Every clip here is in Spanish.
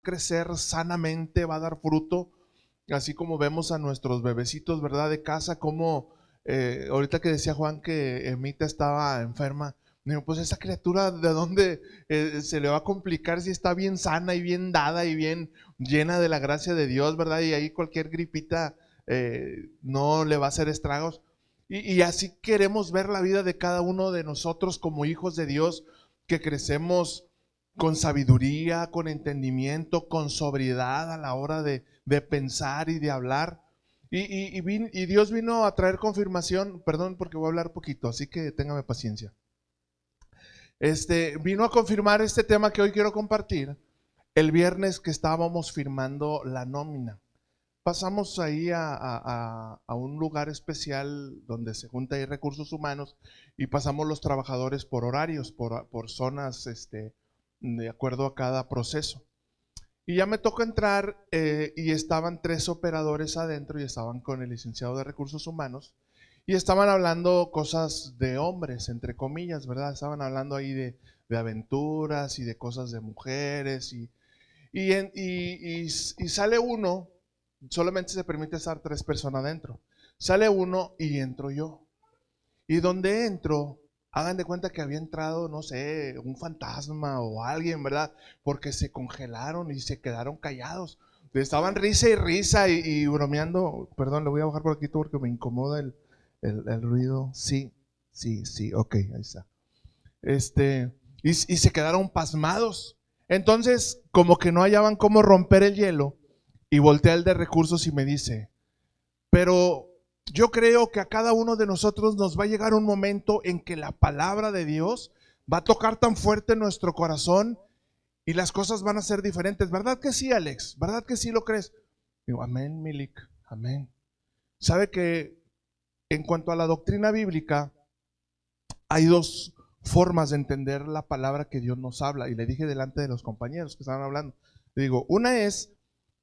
crecer sanamente, va a dar fruto, así como vemos a nuestros bebecitos, ¿verdad? De casa, como ahorita que decía Juan que Emita estaba enferma, digo, pues esa criatura, ¿de dónde se le va a complicar si está bien sana y bien dada y bien llena de la gracia de Dios, ¿verdad? Y ahí cualquier gripita no le va a hacer estragos. Y así queremos ver la vida de cada uno de nosotros como hijos de Dios, que crecemos con sabiduría, con entendimiento, con sobriedad a la hora de pensar y de hablar. Y Dios vino a traer confirmación, perdón porque voy a hablar poquito, así que téngame paciencia. Vino a confirmar este tema que hoy quiero compartir el viernes que estábamos firmando la nómina. Pasamos ahí a un lugar especial donde se junta ahí recursos humanos y pasamos los trabajadores por horarios, por zonas, de acuerdo a cada proceso. Y ya me tocó entrar y estaban 3 operadores adentro y estaban con el licenciado de recursos humanos y estaban hablando cosas de hombres, entre comillas, ¿verdad? Estaban hablando ahí de aventuras y de cosas de mujeres y sale uno, solamente se permite estar 3 personas adentro. Sale uno y entro yo. Y donde entro, hagan de cuenta que había entrado, no sé, un fantasma o alguien, ¿verdad? Porque se congelaron y se quedaron callados. Estaban risa y risa y bromeando. Perdón, le voy a bajar por aquí porque me incomoda el ruido. Sí, sí, sí, ok, ahí está. Y se quedaron pasmados. Entonces, como que no hallaban cómo romper el hielo, y voltea el de recursos y me dice, pero yo creo que a cada uno de nosotros nos va a llegar un momento en que la palabra de Dios va a tocar tan fuerte en nuestro corazón y las cosas van a ser diferentes. ¿Verdad que sí, Alex? ¿Verdad que sí lo crees? Digo, amén, Milik, amén. Sabe que en cuanto a la doctrina bíblica, hay 2 formas de entender la palabra que Dios nos habla. Y le dije delante de los compañeros que estaban hablando. Le digo, una es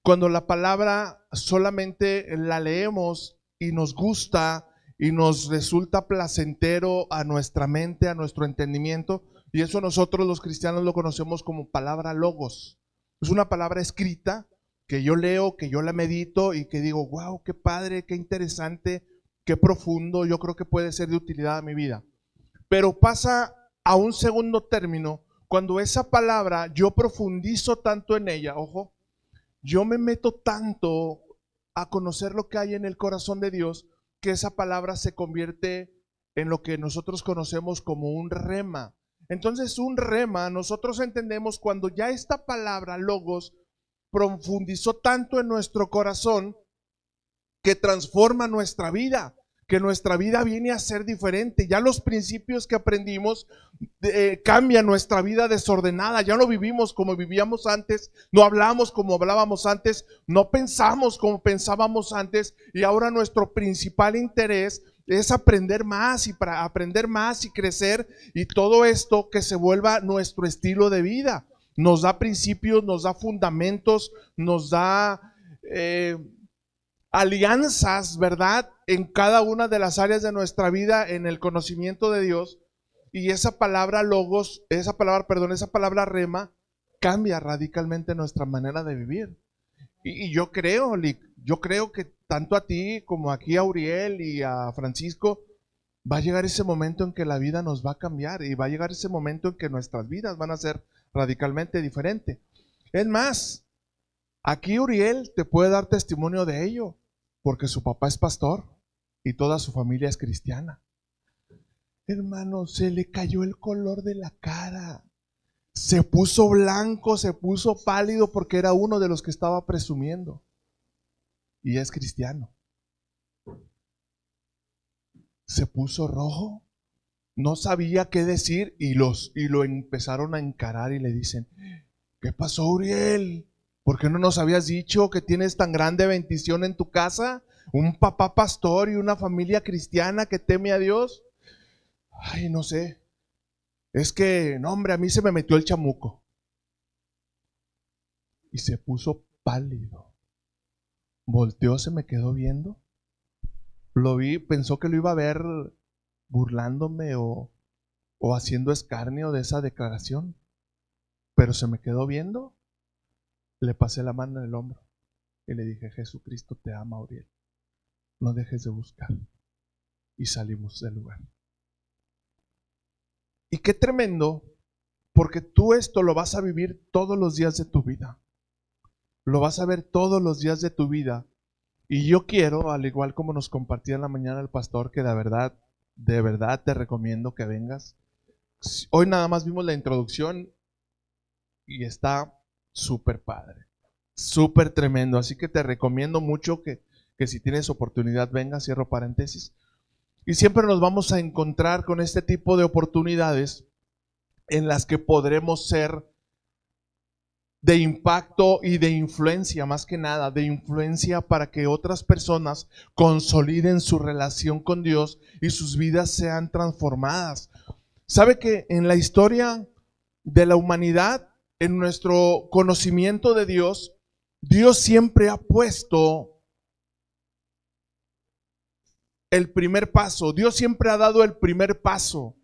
cuando la palabra solamente la leemos y nos gusta y nos resulta placentero a nuestra mente, a nuestro entendimiento, y eso nosotros los cristianos lo conocemos como palabra logos. Es una palabra escrita que yo leo, que yo la medito y que digo, wow, qué padre, qué interesante, qué profundo, yo creo que puede ser de utilidad a mi vida. Pero pasa a un segundo término cuando esa palabra yo profundizo tanto en ella, ojo, yo me meto tanto a conocer lo que hay en el corazón de Dios, que esa palabra se convierte en lo que nosotros conocemos como un rema. Entonces, un rema, nosotros entendemos cuando ya esta palabra, logos, profundizó tanto en nuestro corazón que transforma nuestra vida, que nuestra vida viene a ser diferente. Ya los principios que aprendimos cambian nuestra vida desordenada. Ya no vivimos como vivíamos antes, no hablamos como hablábamos antes, no pensamos como pensábamos antes, y ahora nuestro principal interés es aprender más y para aprender más y crecer, y todo esto que se vuelva nuestro estilo de vida. Nos da principios, nos da fundamentos, nos da alianzas, ¿verdad? En cada una de las áreas de nuestra vida en el conocimiento de Dios. Y esa palabra logos, esa palabra rema, cambia radicalmente nuestra manera de vivir. Y yo creo, Lick, yo creo que tanto a ti como aquí a Uriel y a Francisco, va a llegar ese momento en que la vida nos va a cambiar y va a llegar ese momento en que nuestras vidas van a ser radicalmente diferentes. Es más, aquí Uriel te puede dar testimonio de ello, porque su papá es pastor y toda su familia es cristiana. Hermano, se le cayó el color de la cara. Se puso blanco, se puso pálido porque era uno de los que estaba presumiendo. Y es cristiano. Se puso rojo, no sabía qué decir y lo empezaron a encarar y le dicen, ¿qué pasó, Uriel? ¿Por qué no nos habías dicho que tienes tan grande bendición en tu casa? Un papá pastor y una familia cristiana que teme a Dios. Ay, no sé. Es que, no, hombre, a mí se me metió el chamuco. Y se puso pálido. Volteó, se me quedó viendo. Lo vi, pensó que lo iba a ver burlándome o haciendo escarnio de esa declaración. Pero se me quedó viendo Le pasé la mano en el hombro y le dije: Jesucristo te ama, Uriel. No dejes de buscar. Y salimos del lugar. Y qué tremendo, porque tú esto lo vas a vivir todos los días de tu vida. Lo vas a ver todos los días de tu vida. Y yo quiero, al igual como nos compartía en la mañana el pastor, que de verdad te recomiendo que vengas. Hoy nada más vimos la introducción y está súper padre, súper tremendo. Así que te recomiendo mucho que si tienes oportunidad vengas, cierro paréntesis. Y siempre nos vamos a encontrar con este tipo de oportunidades en las que podremos ser de impacto y de influencia, más que nada, de influencia para que otras personas consoliden su relación con Dios y sus vidas sean transformadas. ¿Sabe que en la historia de la humanidad, en nuestro conocimiento de Dios, Dios siempre ha puesto el primer paso? Dios siempre ha dado el primer paso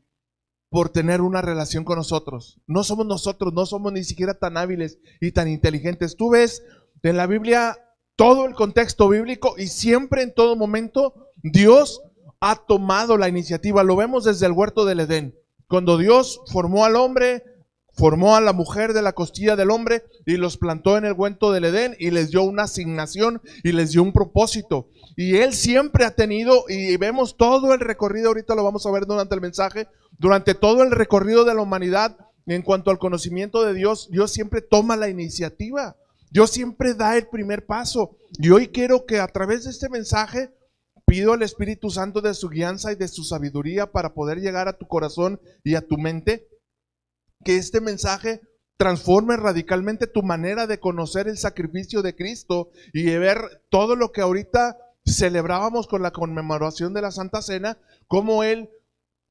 por tener una relación con nosotros. No somos nosotros, no somos ni siquiera tan hábiles y tan inteligentes. Tú ves en la Biblia todo el contexto bíblico y siempre en todo momento Dios ha tomado la iniciativa. Lo vemos desde el huerto del Edén. Cuando Dios formó al hombre, formó a la mujer de la costilla del hombre y los plantó en el huerto del Edén y les dio una asignación y les dio un propósito. Y Él siempre ha tenido, y vemos todo el recorrido, ahorita lo vamos a ver durante el mensaje, durante todo el recorrido de la humanidad en cuanto al conocimiento de Dios, Dios siempre toma la iniciativa. Dios siempre da el primer paso. Y hoy quiero que a través de este mensaje pido al Espíritu Santo de su guianza y de su sabiduría para poder llegar a tu corazón y a tu mente, que este mensaje transforme radicalmente tu manera de conocer el sacrificio de Cristo y de ver todo lo que ahorita celebrábamos con la conmemoración de la Santa Cena, cómo Él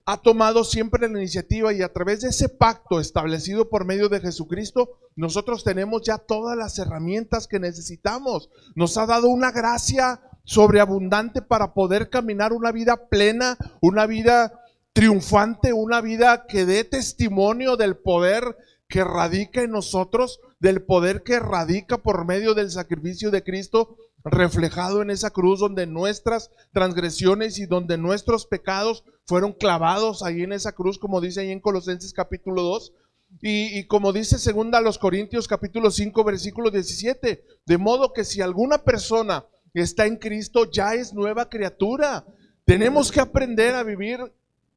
ha tomado siempre la iniciativa y a través de ese pacto establecido por medio de Jesucristo, nosotros tenemos ya todas las herramientas que necesitamos. Nos ha dado una gracia sobreabundante para poder caminar una vida plena, una vida triunfante, una vida que dé testimonio del poder que radica en nosotros, del poder que radica por medio del sacrificio de Cristo, reflejado en esa cruz donde nuestras transgresiones y donde nuestros pecados fueron clavados ahí en esa cruz, como dice ahí en Colosenses capítulo 2. Y como dice segunda a los Corintios capítulo 5 versículo 17, de modo que si alguna persona está en Cristo, ya es nueva criatura. Tenemos que aprender a vivir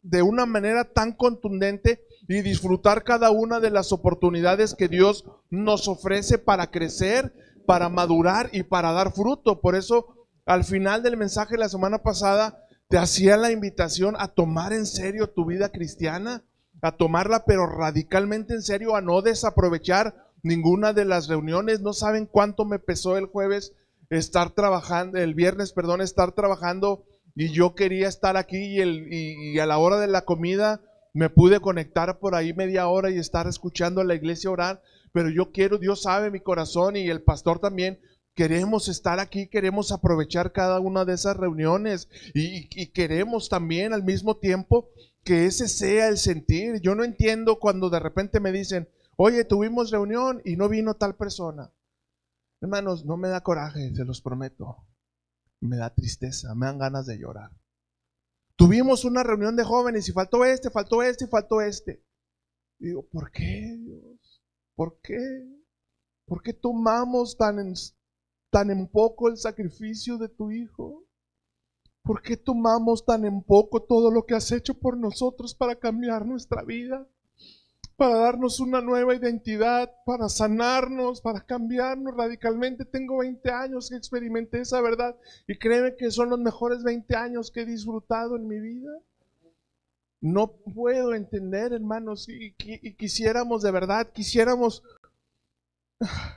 de una manera tan contundente y disfrutar cada una de las oportunidades que Dios nos ofrece para crecer, para madurar y para dar fruto. Por eso al final del mensaje la semana pasada te hacía la invitación a tomar en serio tu vida cristiana, a tomarla pero radicalmente en serio, a no desaprovechar ninguna de las reuniones. No saben cuánto me pesó el jueves estar trabajando, el viernes, perdón, estar trabajando, y yo quería estar aquí y a la hora de la comida me pude conectar por ahí media hora y estar escuchando a la iglesia orar, pero yo quiero, Dios sabe mi corazón y el pastor también, queremos estar aquí, queremos aprovechar cada una de esas reuniones y queremos también al mismo tiempo que ese sea el sentir. Yo no entiendo cuando de repente me dicen: oye, tuvimos reunión y no vino tal persona. Hermanos, no me da coraje, se los prometo. Me da tristeza, me dan ganas de llorar. Tuvimos una reunión de jóvenes y faltó este, faltó este y faltó este. Y digo, ¿por qué, Dios? ¿Por qué? ¿Por qué tomamos tan en poco el sacrificio de tu Hijo? ¿Por qué tomamos tan en poco todo lo que has hecho por nosotros para cambiar nuestra vida? Para darnos una nueva identidad, para sanarnos, para cambiarnos radicalmente. Tengo 20 años que experimenté esa verdad y créeme que son los mejores 20 años que he disfrutado en mi vida. No puedo entender, hermanos, y quisiéramos de verdad,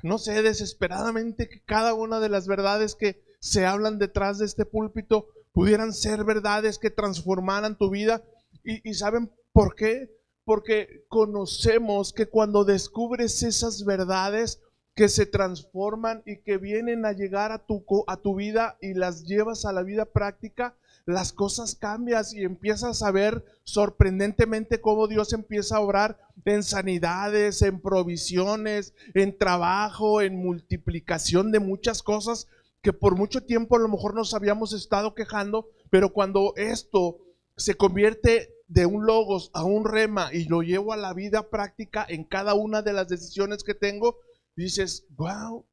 no sé, desesperadamente que cada una de las verdades que se hablan detrás de este púlpito pudieran ser verdades que transformaran tu vida. ¿Y saben por qué? Porque conocemos que cuando descubres esas verdades que se transforman y que vienen a llegar a tu vida y las llevas a la vida práctica, las cosas cambian y empiezas a ver sorprendentemente cómo Dios empieza a obrar en sanidades, en provisiones, en trabajo, en multiplicación de muchas cosas que por mucho tiempo a lo mejor nos habíamos estado quejando, pero cuando esto se convierte de un logos a un rema y lo llevo a la vida práctica en cada una de las decisiones que tengo, dices, wow,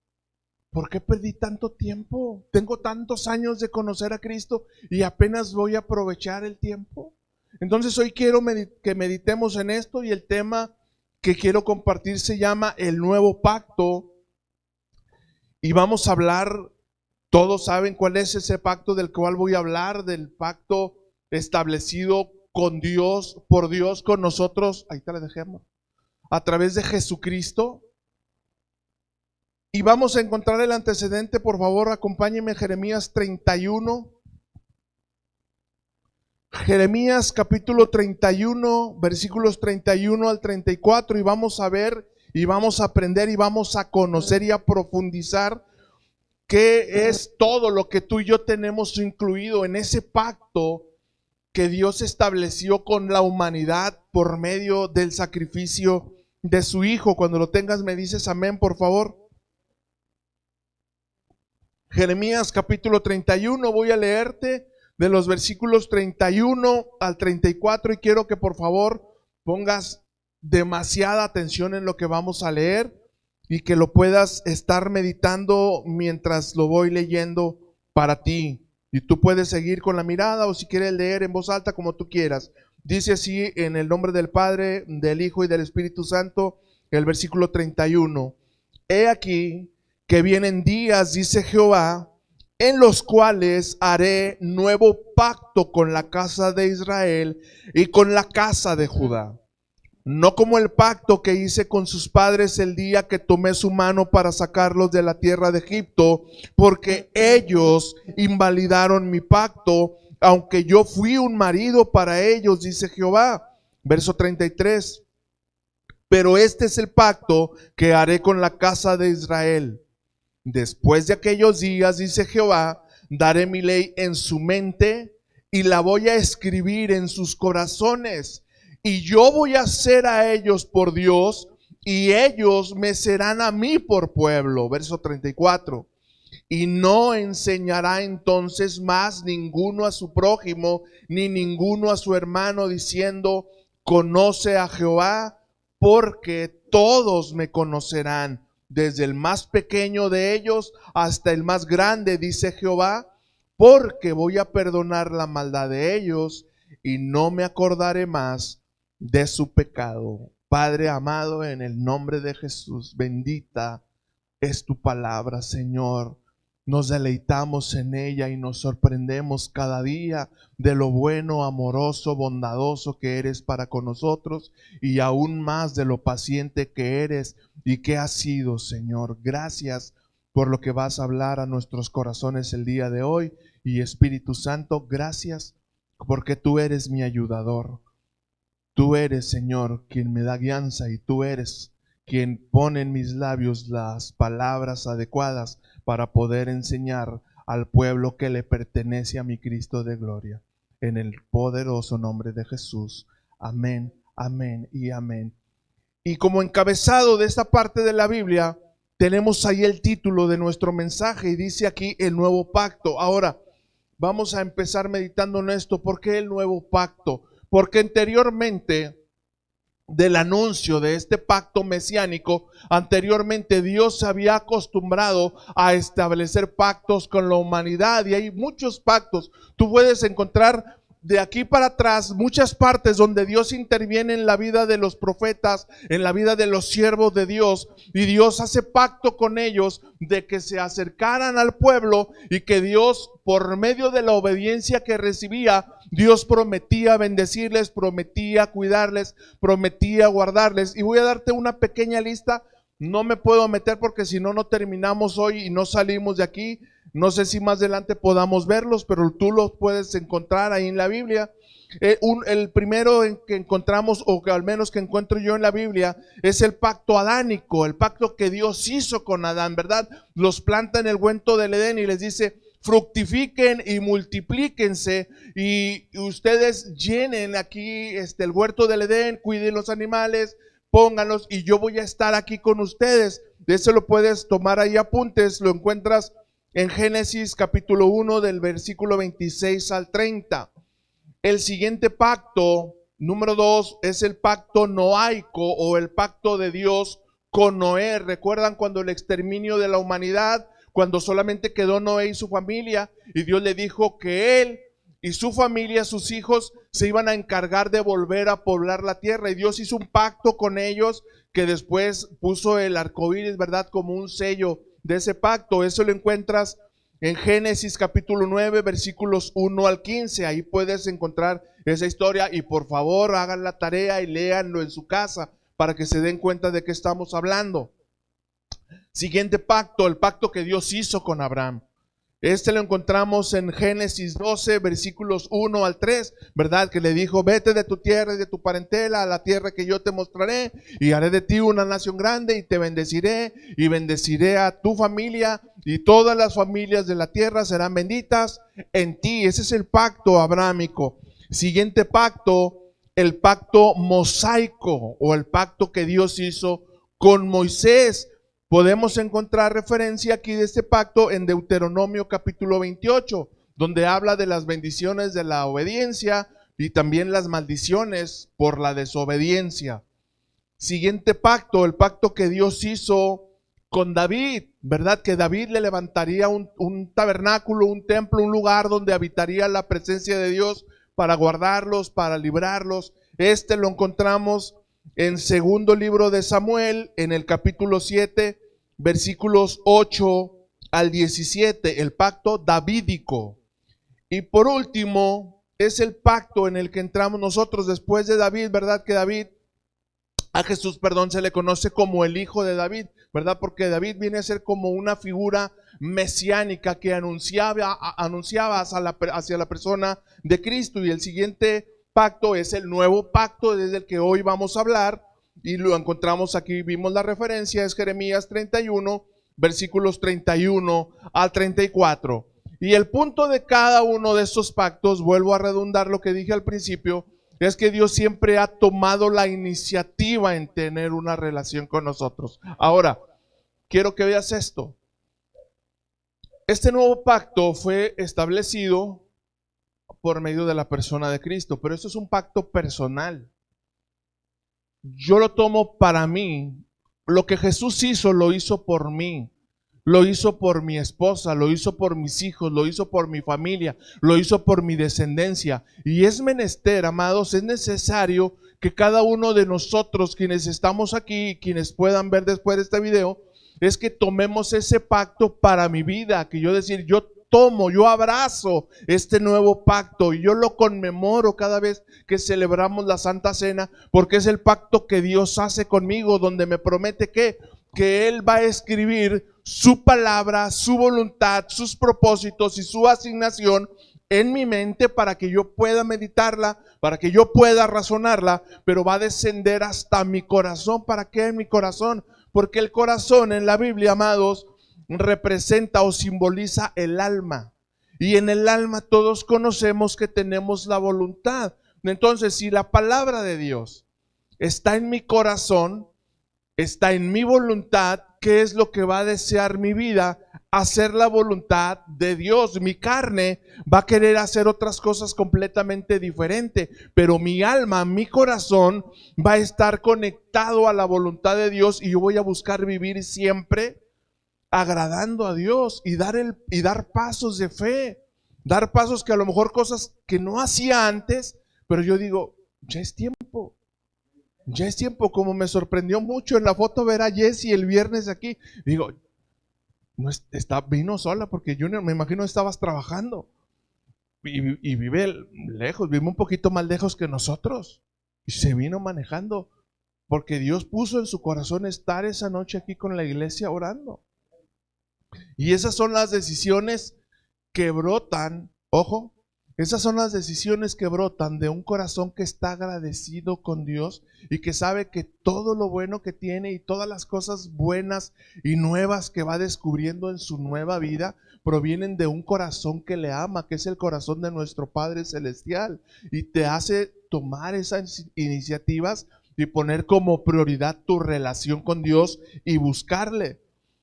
¿por qué perdí tanto tiempo? Tengo tantos años de conocer a Cristo y apenas voy a aprovechar el tiempo. Entonces hoy quiero que meditemos en esto, y el tema que quiero compartir se llama el nuevo pacto, y vamos a hablar, todos saben cuál es ese pacto del cual voy a hablar, del pacto establecido con Dios, por Dios con nosotros, ahí te la dejemos, a través de Jesucristo. Y vamos a encontrar el antecedente, por favor, acompáñenme, Jeremías 31. Jeremías capítulo 31, versículos 31 al 34, y vamos a ver, y vamos a aprender, y vamos a conocer y a profundizar qué es todo lo que tú y yo tenemos incluido en ese pacto que Dios estableció con la humanidad por medio del sacrificio de su Hijo. Cuando lo tengas me dices amén, por favor. Jeremías capítulo 31, voy a leerte de los versículos 31 al 34 y quiero que por favor pongas demasiada atención en lo que vamos a leer y que lo puedas estar meditando mientras lo voy leyendo para ti. Y tú puedes seguir con la mirada o si quieres leer en voz alta como tú quieras. Dice así en el nombre del Padre, del Hijo y del Espíritu Santo, el versículo 31. He aquí que vienen días, dice Jehová, en los cuales haré nuevo pacto con la casa de Israel y con la casa de Judá. No como el pacto que hice con sus padres el día que tomé su mano para sacarlos de la tierra de Egipto, porque ellos invalidaron mi pacto, aunque yo fui un marido para ellos, dice Jehová. Verso 33. Pero este es el pacto que haré con la casa de Israel. Después de aquellos días, dice Jehová, daré mi ley en su mente y la voy a escribir en sus corazones. Y yo voy a ser a ellos por Dios y ellos me serán a mí por pueblo. Verso 34. Y no enseñará entonces más ninguno a su prójimo, ni ninguno a su hermano, diciendo, conoce a Jehová, porque todos me conocerán, desde el más pequeño de ellos hasta el más grande, dice Jehová, porque voy a perdonar la maldad de ellos y no me acordaré más de su pecado. Padre amado, en el nombre de Jesús, bendita es tu palabra, Señor. Nos deleitamos en ella y nos sorprendemos cada día de lo bueno, amoroso, bondadoso que eres para con nosotros y aún más de lo paciente que eres y que has sido, Señor. Gracias por lo que vas a hablar a nuestros corazones el día de hoy. Y Espíritu Santo, gracias porque tú eres mi ayudador. Tú eres, Señor, quien me da guianza y tú eres quien pone en mis labios las palabras adecuadas para poder enseñar al pueblo que le pertenece a mi Cristo de gloria. En el poderoso nombre de Jesús. Amén, amén y amén. Y como encabezado de esta parte de la Biblia, tenemos ahí el título de nuestro mensaje y dice aquí el nuevo pacto. Ahora, vamos a empezar meditando en esto. ¿Por qué el nuevo pacto? Porque anteriormente del anuncio de este pacto mesiánico, anteriormente Dios se había acostumbrado a establecer pactos con la humanidad y hay muchos pactos. Tú puedes encontrar de aquí para atrás muchas partes donde Dios interviene en la vida de los profetas, en la vida de los siervos de Dios, y Dios hace pacto con ellos de que se acercaran al pueblo y que Dios, por medio de la obediencia que recibía, Dios prometía bendecirles, prometía cuidarles, prometía guardarles. Y voy a darte una pequeña lista. No me puedo meter porque si no, no terminamos hoy y no salimos de aquí. No sé si más adelante podamos verlos, pero tú los puedes encontrar ahí en la Biblia. El primero que encontramos, o que al menos que encuentro yo en la Biblia, es el pacto adánico, el pacto que Dios hizo con Adán, ¿verdad? Los planta en el huerto del Edén y les dice: fructifiquen y multiplíquense, y ustedes llenen aquí el huerto del Edén, cuiden los animales, pónganlos, y yo voy a estar aquí con ustedes. De eso lo puedes tomar ahí apuntes, lo encuentras en Génesis capítulo 1 del versículo 26 al 30. El siguiente pacto, número 2, es el pacto noaico, o el pacto de Dios con Noé. ¿Recuerdan cuando el exterminio de la humanidad, cuando solamente quedó Noé y su familia, y Dios le dijo que él y su familia, sus hijos, se iban a encargar de volver a poblar la tierra? Y Dios hizo un pacto con ellos, que después puso el arco iris, ¿verdad?, como un sello de ese pacto. Eso lo encuentras en Génesis capítulo 9, versículos 1 al 15. Ahí puedes encontrar esa historia, y por favor hagan la tarea y léanlo en su casa para que se den cuenta de qué estamos hablando. Siguiente pacto, el pacto que Dios hizo con Abraham. Lo encontramos en Génesis 12, versículos 1 al 3, ¿verdad? Que le dijo: vete de tu tierra y de tu parentela a la tierra que yo te mostraré, y haré de ti una nación grande, y te bendeciré, y bendeciré a tu familia, y todas las familias de la tierra serán benditas en ti. Ese es el pacto abrahámico. Siguiente pacto, el pacto mosaico, o el pacto que Dios hizo con Moisés. Podemos encontrar referencia aquí de este pacto en Deuteronomio capítulo 28, donde habla de las bendiciones de la obediencia y también las maldiciones por la desobediencia. Siguiente pacto, el pacto que Dios hizo con David, ¿verdad? Que David le levantaría un tabernáculo, un templo, un lugar donde habitaría la presencia de Dios para guardarlos, para librarlos. Lo encontramos en segundo libro de Samuel, en el capítulo 7, versículos 8 al 17, el pacto davídico. Y por último, es el pacto en el que entramos nosotros después de David, ¿verdad? Que a Jesús, se le conoce como el hijo de David, ¿verdad? Porque David viene a ser como una figura mesiánica que anunciaba hacia la persona de Cristo. Y el siguiente pacto es el nuevo pacto, desde el que hoy vamos a hablar, y lo encontramos aquí, vimos la referencia, es Jeremías 31, versículos 31 al 34. Y el punto de cada uno de estos pactos, vuelvo a redundar lo que dije al principio, es que Dios siempre ha tomado la iniciativa en tener una relación con nosotros. Ahora, quiero que veas esto. Este nuevo pacto fue establecido por medio de la persona de Cristo, pero esto es un pacto personal. Yo lo tomo para mí. Lo que Jesús hizo, lo hizo por mí. Lo hizo por mi esposa, lo hizo por mis hijos, lo hizo por mi familia, lo hizo por mi descendencia. Y es menester, amados, es necesario que cada uno de nosotros, quienes estamos aquí, quienes puedan ver después de este video, es que tomemos ese pacto para mi vida, que yo decir, yo abrazo este nuevo pacto y yo lo conmemoro cada vez que celebramos la Santa Cena, porque es el pacto que Dios hace conmigo, donde me promete que Él va a escribir su palabra, su voluntad, sus propósitos y su asignación en mi mente para que yo pueda meditarla, para que yo pueda razonarla, pero va a descender hasta mi corazón. ¿Para qué en mi corazón? Porque el corazón en la Biblia, amados, representa o simboliza el alma. Y en el alma todos conocemos que tenemos la voluntad. Entonces, si la palabra de Dios está en mi corazón, está en mi voluntad, ¿qué es lo que va a desear mi vida? Hacer la voluntad de Dios. Mi carne va a querer hacer otras cosas completamente diferentes, pero mi alma, mi corazón va a estar conectado a la voluntad de Dios, y yo voy a buscar vivir siempre agradando a Dios y dar pasos de fe, dar pasos que a lo mejor cosas que no hacía antes, pero yo digo, ya es tiempo. Ya es tiempo. Como me sorprendió mucho en la foto ver a Jessie el viernes aquí. Digo, vino sola, porque Junior, me imagino estabas trabajando. Y vive lejos, vive un poquito más lejos que nosotros. Y se vino manejando, porque Dios puso en su corazón estar esa noche aquí con la iglesia orando. Y esas son las decisiones que brotan, ojo, Esas son las decisiones que brotan de un corazón que está agradecido con Dios y que sabe que todo lo bueno que tiene y todas las cosas buenas y nuevas que va descubriendo en su nueva vida provienen de un corazón que le ama, que es el corazón de nuestro Padre Celestial, y te hace tomar esas iniciativas y poner como prioridad tu relación con Dios y buscarle.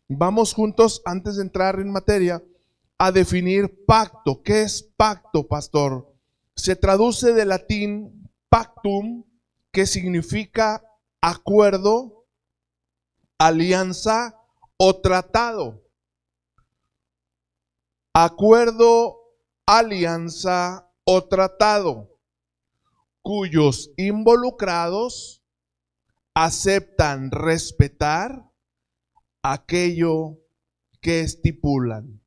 Vamos juntos, antes de entrar en materia, a definir pacto. ¿Qué es pacto, pastor? Se traduce del latín pactum, que significa acuerdo, alianza o tratado. Acuerdo, alianza o tratado, cuyos involucrados aceptan respetar aquello que estipulan.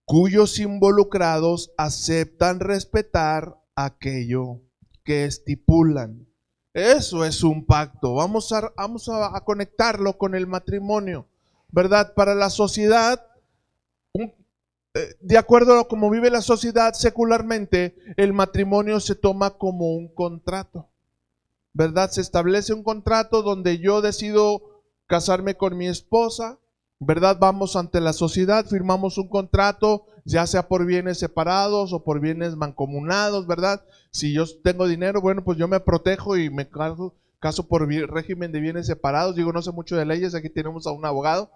Cuyos involucrados aceptan respetar aquello que estipulan. Eso es un pacto. Vamos a conectarlo con el matrimonio, ¿verdad? Para la sociedad, de acuerdo a cómo vive la sociedad secularmente, el matrimonio se toma como un contrato, ¿verdad? Se establece un contrato donde yo decido casarme con mi esposa, ¿verdad? Vamos ante la sociedad, firmamos un contrato, ya sea por bienes separados o por bienes mancomunados, ¿verdad? Si yo tengo dinero, bueno, pues yo me protejo y me caso por régimen de bienes separados. Digo, no sé mucho de leyes, aquí tenemos a un abogado,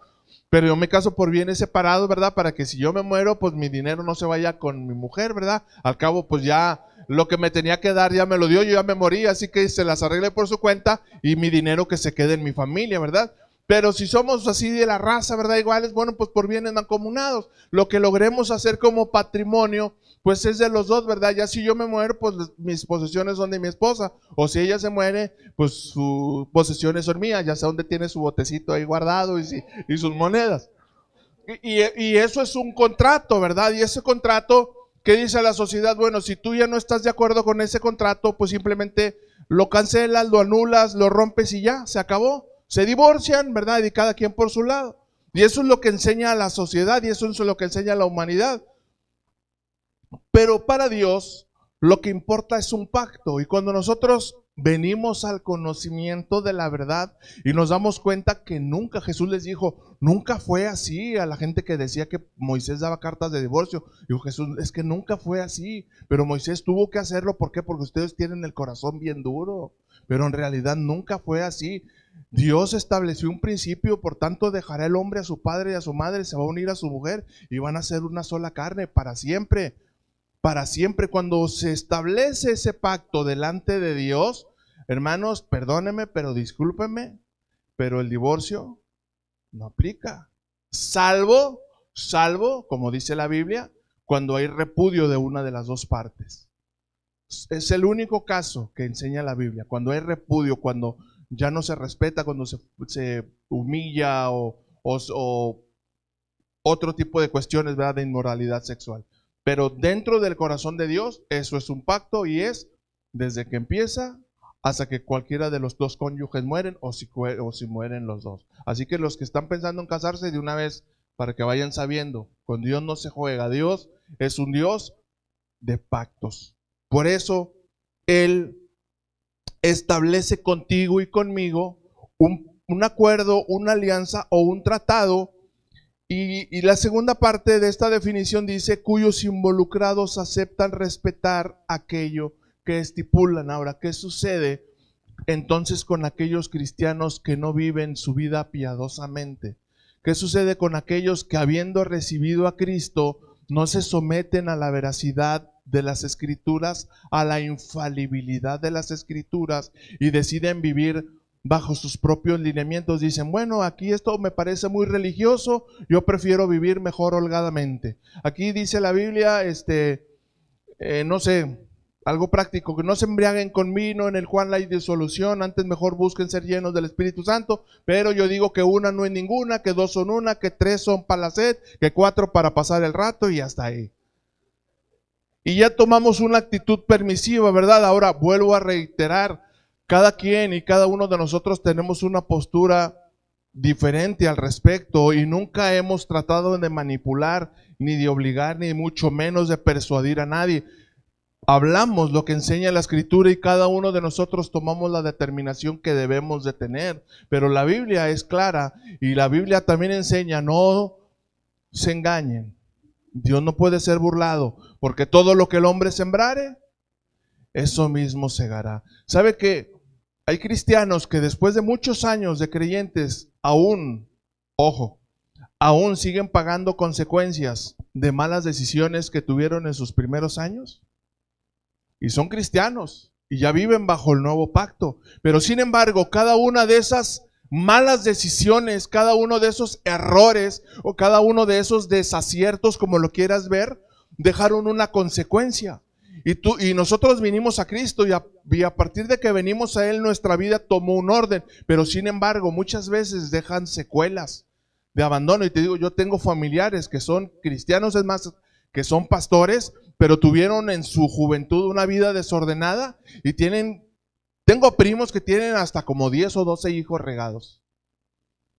pero yo me caso por bienes separados, ¿verdad? Para que si yo me muero, pues mi dinero no se vaya con mi mujer, ¿verdad? Al cabo, pues ya lo que me tenía que dar ya me lo dio, yo ya me morí, así que se las arregle por su cuenta y mi dinero que se quede en mi familia, ¿verdad? Pero si somos así de la raza, ¿verdad? Iguales, bueno, pues por bienes mancomunados. Lo que logremos hacer como patrimonio, pues es de los dos, ¿verdad? Ya si yo me muero, pues mis posesiones son de mi esposa. O si ella se muere, pues sus posesiones son mías. Ya sé dónde tiene su botecito ahí guardado y sus monedas. Y eso es un contrato, ¿verdad? Y ese contrato, ¿qué dice la sociedad? Bueno, si tú ya no estás de acuerdo con ese contrato, pues simplemente lo cancelas, lo anulas, lo rompes y ya, se acabó. Se divorcian, ¿verdad? Y cada quien por su lado. Y eso es lo que enseña a la sociedad y eso es lo que enseña a la humanidad. Pero para Dios lo que importa es un pacto. Y cuando nosotros venimos al conocimiento de la verdad y nos damos cuenta que nunca, Jesús les dijo, nunca fue así a la gente que decía que Moisés daba cartas de divorcio. Dijo Jesús, es que nunca fue así, pero Moisés tuvo que hacerlo. ¿Por qué? Porque ustedes tienen el corazón bien duro, pero en realidad nunca fue así. Dios estableció un principio, por tanto dejará el hombre a su padre y a su madre, se va a unir a su mujer y van a ser una sola carne para siempre. Para siempre. Cuando se establece ese pacto delante de Dios, hermanos, perdónenme, pero discúlpenme, pero el divorcio no aplica. Salvo, como dice la Biblia, cuando hay repudio de una de las dos partes. Es el único caso que enseña la Biblia. Cuando hay repudio, cuando ya no se respeta, cuando se humilla o otro tipo de cuestiones, ¿verdad?, de inmoralidad sexual. Pero dentro del corazón de Dios, eso es un pacto y es desde que empieza hasta que cualquiera de los dos cónyuges mueren o si mueren los dos. Así que los que están pensando en casarse, de una vez, para que vayan sabiendo, con Dios no se juega. Dios es un Dios de pactos. Por eso Él establece contigo y conmigo un acuerdo, una alianza o un tratado. Y la segunda parte de esta definición dice, cuyos involucrados aceptan respetar aquello que estipulan. Ahora, ¿qué sucede entonces con aquellos cristianos que no viven su vida piadosamente? ¿Qué sucede con aquellos que, habiendo recibido a Cristo, no se someten a la veracidad de las Escrituras, a la infalibilidad de las Escrituras y deciden vivir bajo sus propios lineamientos? Dicen, bueno, aquí esto me parece muy religioso, yo prefiero vivir mejor holgadamente. Aquí dice la Biblia, no sé, algo práctico, que no se embriaguen con vino en el cual hay disolución, antes mejor busquen ser llenos del Espíritu Santo. Pero yo digo que una no es ninguna, que dos son una, que tres son para la sed, que cuatro para pasar el rato y hasta ahí. Y ya tomamos una actitud permisiva, ¿verdad? Ahora vuelvo a reiterar, cada quien y cada uno de nosotros tenemos una postura diferente al respecto y nunca hemos tratado de manipular, ni de obligar, ni mucho menos de persuadir a nadie. Hablamos lo que enseña la Escritura y cada uno de nosotros tomamos la determinación que debemos de tener. Pero la Biblia es clara y la Biblia también enseña: no se engañen. Dios no puede ser burlado, porque todo lo que el hombre sembrare, eso mismo segará. ¿Sabe que hay cristianos que después de muchos años de creyentes aún, ojo, aún siguen pagando consecuencias de malas decisiones que tuvieron en sus primeros años? Y son cristianos y ya viven bajo el nuevo pacto. Pero sin embargo, cada una de esas malas decisiones, cada uno de esos errores o cada uno de esos desaciertos, como lo quieras ver, dejaron una consecuencia. Y nosotros vinimos a Cristo y a partir de que venimos a Él, nuestra vida tomó un orden. Pero sin embargo, muchas veces dejan secuelas de abandono. Y te digo, yo tengo familiares que son cristianos, es más, que son pastores, pero tuvieron en su juventud una vida desordenada y tengo primos que tienen hasta como 10 o 12 hijos regados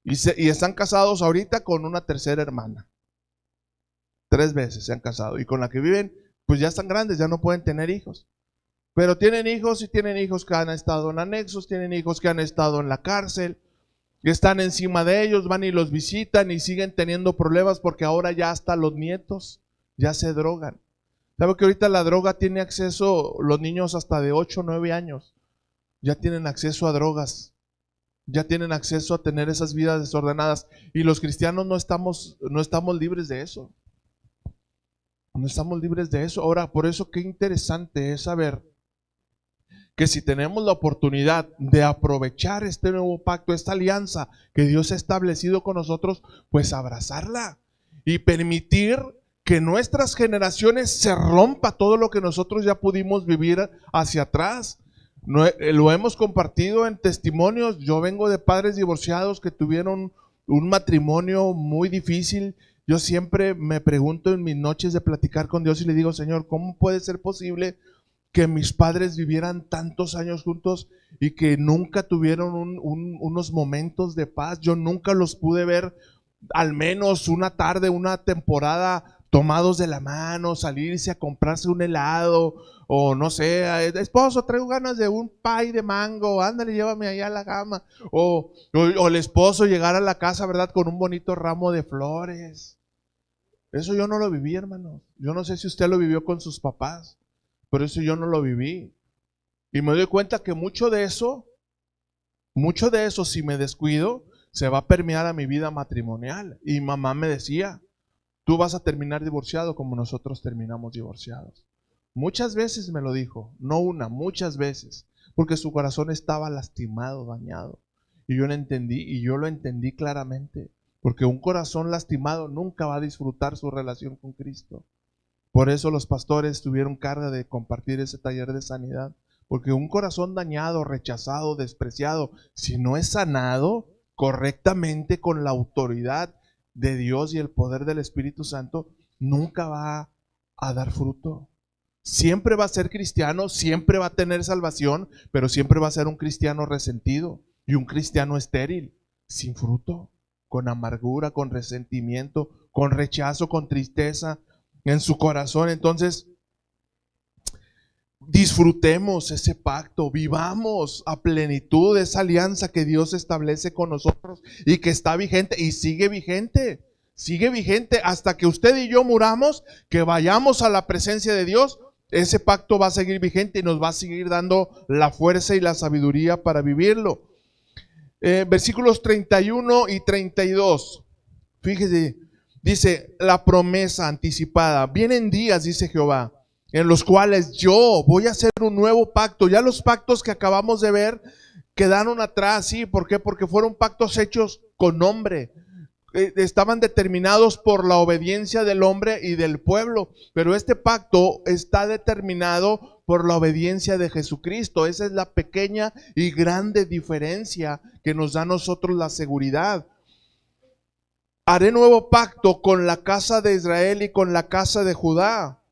y están casados ahorita con una tercera hermana. 3 veces se han casado y con la que viven, pues ya están grandes, ya no pueden tener hijos. Pero tienen hijos y tienen hijos que han estado en anexos, tienen hijos que han estado en la cárcel, que están encima de ellos, van y los visitan y siguen teniendo problemas porque ahora ya hasta los nietos ya se drogan. ¿Sabe que ahorita la droga tiene acceso, los niños hasta de 8 o 9 años ya tienen acceso a drogas, ya tienen acceso a tener esas vidas desordenadas? Y los cristianos no estamos libres de eso. No estamos libres de eso. Ahora, por eso qué interesante es saber que si tenemos la oportunidad de aprovechar este nuevo pacto, esta alianza que Dios ha establecido con nosotros, pues abrazarla y permitir que nuestras generaciones se rompa todo lo que nosotros ya pudimos vivir hacia atrás. Lo hemos compartido en testimonios. Yo vengo de padres divorciados que tuvieron un matrimonio muy difícil. Yo siempre me pregunto en mis noches de platicar con Dios y le digo: Señor, ¿cómo puede ser posible que mis padres vivieran tantos años juntos y que nunca tuvieron unos momentos de paz? Yo nunca los pude ver al menos una tarde, una temporada tomados de la mano, salirse a comprarse un helado, o no sé, esposo, traigo ganas de un pie de mango, ándale, llévame allá a la cama, o el esposo llegar a la casa, ¿verdad?, con un bonito ramo de flores. Eso yo no lo viví, hermano. Yo no sé si usted lo vivió con sus papás, pero eso yo no lo viví. Y me doy cuenta que mucho de eso, si me descuido, se va a permear a mi vida matrimonial. Y mamá me decía: tú vas a terminar divorciado como nosotros terminamos divorciados. Muchas veces me lo dijo, no una, muchas veces, porque su corazón estaba lastimado, dañado. Y yo lo entendí claramente, porque un corazón lastimado nunca va a disfrutar su relación con Cristo. Por eso los pastores tuvieron carga de compartir ese taller de sanidad, porque un corazón dañado, rechazado, despreciado, si no es sanado correctamente con la autoridad de Dios y el poder del Espíritu Santo, nunca va a dar fruto. Siempre va a ser cristiano, siempre va a tener salvación, pero siempre va a ser un cristiano resentido y un cristiano estéril, sin fruto, con amargura, con resentimiento, con rechazo, con tristeza en su corazón. Entonces, disfrutemos ese pacto, vivamos a plenitud esa alianza que Dios establece con nosotros y que está vigente y sigue vigente hasta que usted y yo muramos, que vayamos a la presencia de Dios. Ese pacto va a seguir vigente y nos va a seguir dando la fuerza y la sabiduría para vivirlo. Versículos 31 y 32. Fíjese, dice la promesa anticipada: vienen días, dice Jehová, en los cuales yo voy a hacer un nuevo pacto. Ya los pactos que acabamos de ver quedaron atrás, ¿sí? ¿Por qué? Porque fueron pactos hechos con hombre. Estaban determinados por la obediencia del hombre y del pueblo, pero este pacto está determinado por la obediencia de Jesucristo. Esa es la pequeña y grande diferencia que nos da a nosotros la seguridad. Haré nuevo pacto con la casa de Israel y con la casa de Judá.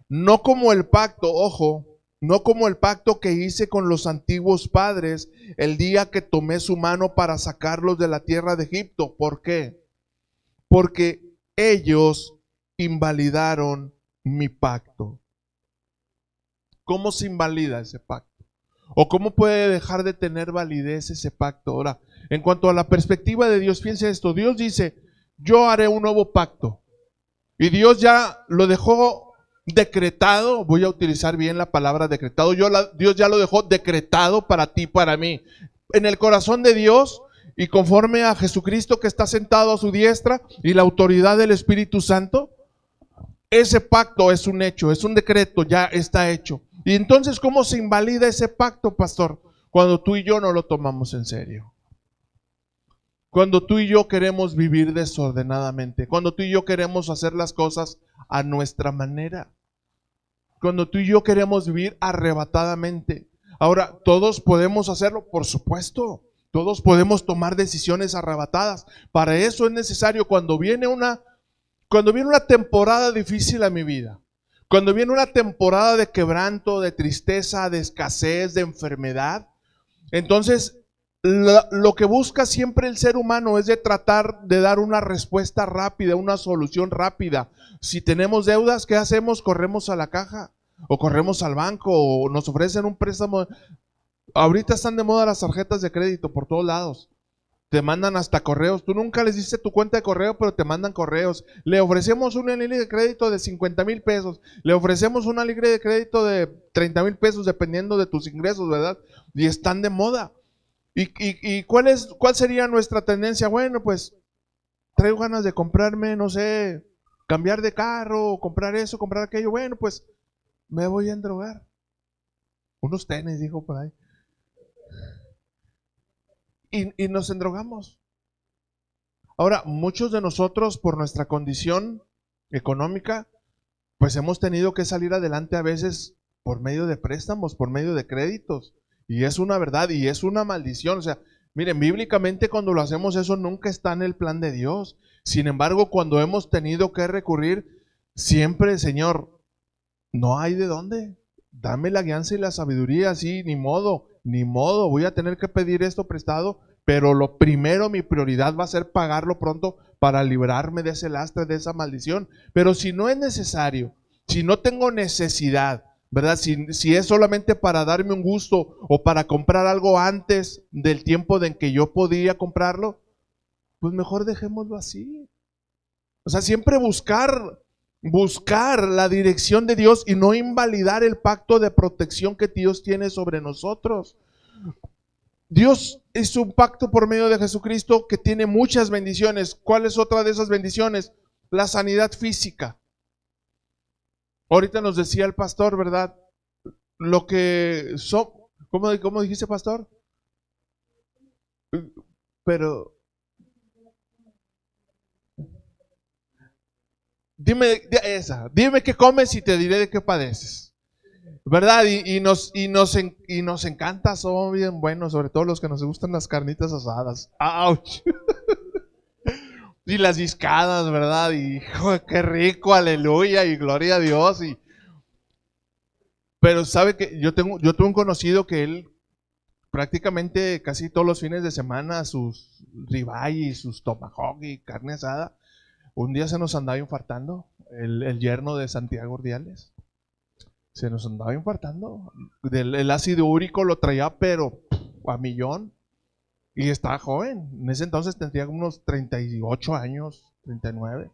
No como el pacto, ojo, no como el pacto que hice con los antiguos padres el día que tomé su mano para sacarlos de la tierra de Egipto. ¿Por qué? Porque ellos invalidaron mi pacto. ¿Cómo se invalida ese pacto? ¿O cómo puede dejar de tener validez ese pacto? Ahora, en cuanto a la perspectiva de Dios, fíjense esto. Dios dice, yo haré un nuevo pacto. Y Dios ya lo dejó decretado. Voy a utilizar bien la palabra decretado. Dios ya lo dejó decretado para ti, para mí. En el corazón de Dios y conforme a Jesucristo que está sentado a su diestra y la autoridad del Espíritu Santo, ese pacto es un hecho, es un decreto, ya está hecho. Y entonces, ¿cómo se invalida ese pacto, pastor? Cuando tú y yo no lo tomamos en serio. Cuando tú y yo queremos vivir desordenadamente. Cuando tú y yo queremos hacer las cosas a nuestra manera. Cuando tú y yo queremos vivir arrebatadamente. Ahora, ¿todos podemos hacerlo? Por supuesto. Todos podemos tomar decisiones arrebatadas. Para eso es necesario cuando viene una temporada difícil a mi vida, cuando viene una temporada de quebranto, de tristeza, de escasez, de enfermedad, entonces lo que busca siempre el ser humano es de tratar de dar una respuesta rápida, una solución rápida. Si tenemos deudas, ¿qué hacemos? Corremos a la caja o corremos al banco o nos ofrecen un préstamo. Ahorita están de moda las tarjetas de crédito por todos lados. Te mandan hasta correos. Tú nunca les diste tu cuenta de correo, pero te mandan correos. Le ofrecemos una línea de crédito de 50,000 pesos. Le ofrecemos una línea de crédito de 30,000 pesos, dependiendo de tus ingresos, ¿verdad? Y están de moda. ¿Y cuál sería nuestra tendencia? Bueno, pues traigo ganas de comprarme, no sé, cambiar de carro, comprar eso, comprar aquello. Bueno, pues me voy a endrogar. Unos tenis, dijo por ahí. Y nos endrogamos. Ahora, muchos de nosotros por nuestra condición económica, pues hemos tenido que salir adelante a veces por medio de préstamos, por medio de créditos. Y es una verdad y es una maldición. O sea, miren, bíblicamente cuando lo hacemos eso nunca está en el plan de Dios. Sin embargo, cuando hemos tenido que recurrir, siempre, Señor, no hay de dónde. Dame la guianza y la sabiduría, sí, ni modo, voy a tener que pedir esto prestado, pero lo primero, mi prioridad va a ser pagarlo pronto para librarme de ese lastre, de esa maldición. Pero si no es necesario, si no tengo necesidad, ¿verdad? Si es solamente para darme un gusto o para comprar algo antes del tiempo en que yo podía comprarlo, pues mejor dejémoslo así. O sea, siempre buscar la dirección de Dios y no invalidar el pacto de protección que Dios tiene sobre nosotros. Dios hizo un pacto por medio de Jesucristo que tiene muchas bendiciones. ¿Cuál es otra de esas bendiciones? La sanidad física. Ahorita nos decía el pastor, ¿verdad? Lo que son, ¿cómo dijiste, pastor? Pero dime qué comes y te diré de qué padeces. ¿Verdad? Y nos encanta, somos bien buenos, sobre todo los que nos gustan las carnitas asadas. ¡Auch! Y las discadas, ¿verdad? Y qué rico, aleluya, y gloria a Dios. Pero sabe que yo tuve un conocido que él prácticamente casi todos los fines de semana, sus ribeye, sus tomahawk y carne asada, un día se nos andaba infartando, el yerno de Santiago Ordiales. Se nos andaba infartando. El ácido úrico lo traía, pero a millón. Y estaba joven. En ese entonces tendría unos 38 años, 39.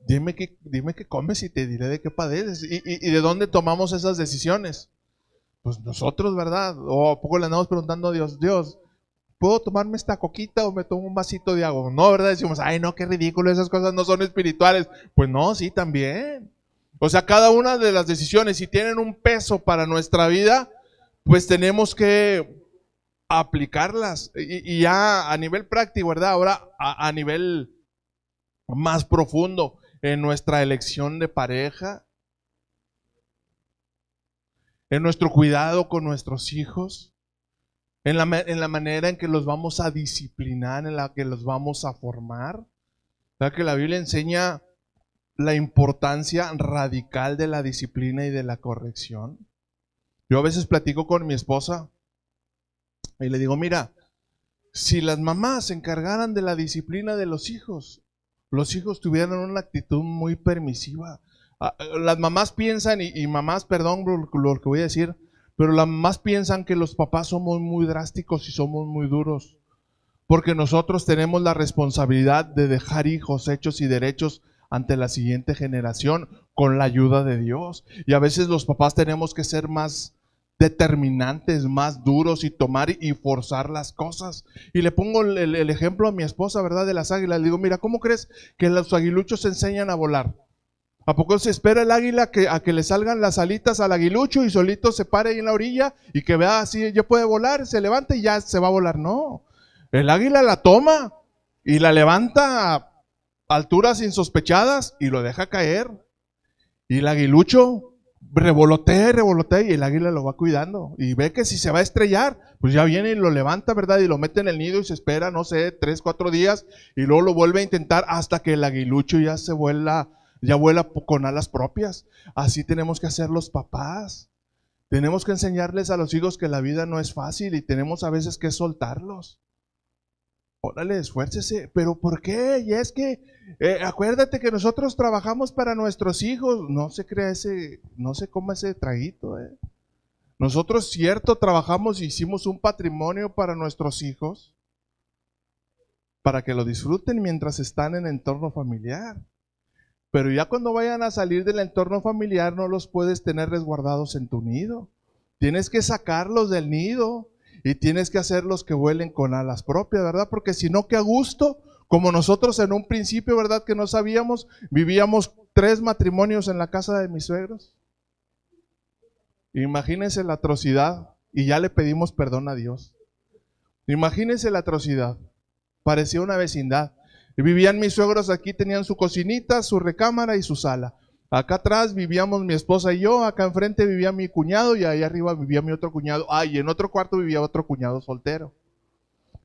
Dime qué comes y te diré de qué padeces. ¿Y de dónde tomamos esas decisiones? Pues nosotros, ¿verdad? O a poco le andamos preguntando a Dios, ¿puedo tomarme esta coquita o me tomo un vasito de agua? No, ¿verdad? Decimos, ay, no, qué ridículo, esas cosas no son espirituales. Pues no, sí, también. O sea, cada una de las decisiones, si tienen un peso para nuestra vida, pues tenemos que aplicarlas. Y ya a nivel práctico, ¿verdad? Ahora a nivel más profundo, en nuestra elección de pareja, en nuestro cuidado con nuestros hijos, en la manera en que los vamos a disciplinar, en la que los vamos a formar. ¿Verdad que la Biblia enseña la importancia radical de la disciplina y de la corrección. Yo a veces platico con mi esposa y le digo, mira, si las mamás se encargaran de la disciplina de los hijos tuvieran una actitud muy permisiva. Las mamás piensan, y mamás, perdón lo que voy a decir, pero las mamás piensan que los papás somos muy drásticos y somos muy duros, porque nosotros tenemos la responsabilidad de dejar hijos hechos y derechos ante la siguiente generación con la ayuda de Dios. Y a veces los papás tenemos que ser más determinantes, más duros y tomar y forzar las cosas. Y le pongo el ejemplo a mi esposa, ¿verdad? De las águilas. Le digo, mira, ¿cómo crees que los aguiluchos se enseñan a volar? ¿A poco se espera el águila a que le salgan las alitas al aguilucho y solito se pare ahí en la orilla y que vea así, ya puede volar, se levanta y ya se va a volar? No. El águila la toma y la levanta a alturas insospechadas y lo deja caer. Y el aguilucho revolotea y revolotea y el águila lo va cuidando. Y ve que si se va a estrellar, pues ya viene y lo levanta, ¿verdad? Y lo mete en el nido y se espera, no sé, 3, 4 días y luego lo vuelve a intentar hasta que el aguilucho ya vuela con alas propias. Así tenemos que hacer los papás. Tenemos que enseñarles a los hijos que la vida no es fácil y tenemos a veces que soltarlos. Órale, esfuércese. ¿Pero por qué? Y es que acuérdate que nosotros trabajamos para nuestros hijos. No se crea no se coma ese traguito. Nosotros, cierto, trabajamos y hicimos un patrimonio para nuestros hijos, para que lo disfruten mientras están en el entorno familiar. Pero ya cuando vayan a salir del entorno familiar no los puedes tener resguardados en tu nido. Tienes que sacarlos del nido y tienes que hacerlos que vuelen con alas propias, ¿verdad? Porque si no, qué a gusto, como nosotros en un principio, ¿verdad? Que no sabíamos, vivíamos 3 matrimonios en la casa de mis suegros. Imagínense la atrocidad y ya le pedimos perdón a Dios. Imagínense la atrocidad, parecía una vecindad. Y vivían mis suegros aquí, tenían su cocinita, su recámara y su sala. Acá atrás vivíamos mi esposa y yo, acá enfrente vivía mi cuñado y ahí arriba vivía mi otro cuñado. Y en otro cuarto vivía otro cuñado soltero.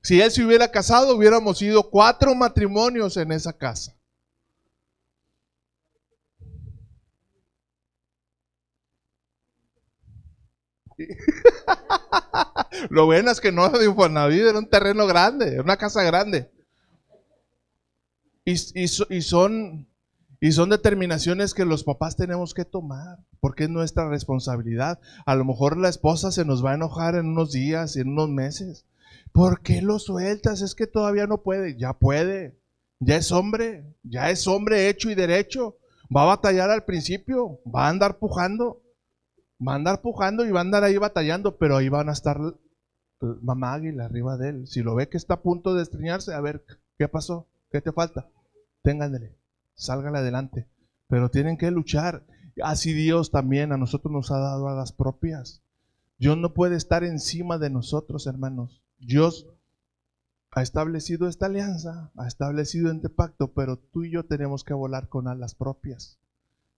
Si él se hubiera casado, hubiéramos ido 4 matrimonios en esa casa. Lo bueno es que no era de Infonavit, era un terreno grande, una casa grande. Y son determinaciones que los papás tenemos que tomar, porque es nuestra responsabilidad. A lo mejor la esposa se nos va a enojar en unos días, en unos meses. ¿Por qué lo sueltas? Es que todavía no puede. Ya puede. Ya es hombre hecho y derecho. Va a batallar al principio, va a andar pujando y va a andar ahí batallando, pero ahí van a estar mamá águila arriba de él. Si lo ve que está a punto de estreñarse, a ver, ¿qué pasó? ¿Qué te falta? Ténganle, sálgale adelante. Pero tienen que luchar. Así Dios también a nosotros nos ha dado a las propias. Dios no puede estar encima de nosotros, hermanos. Dios ha establecido esta alianza, ha establecido este pacto, pero tú y yo tenemos que volar con alas propias.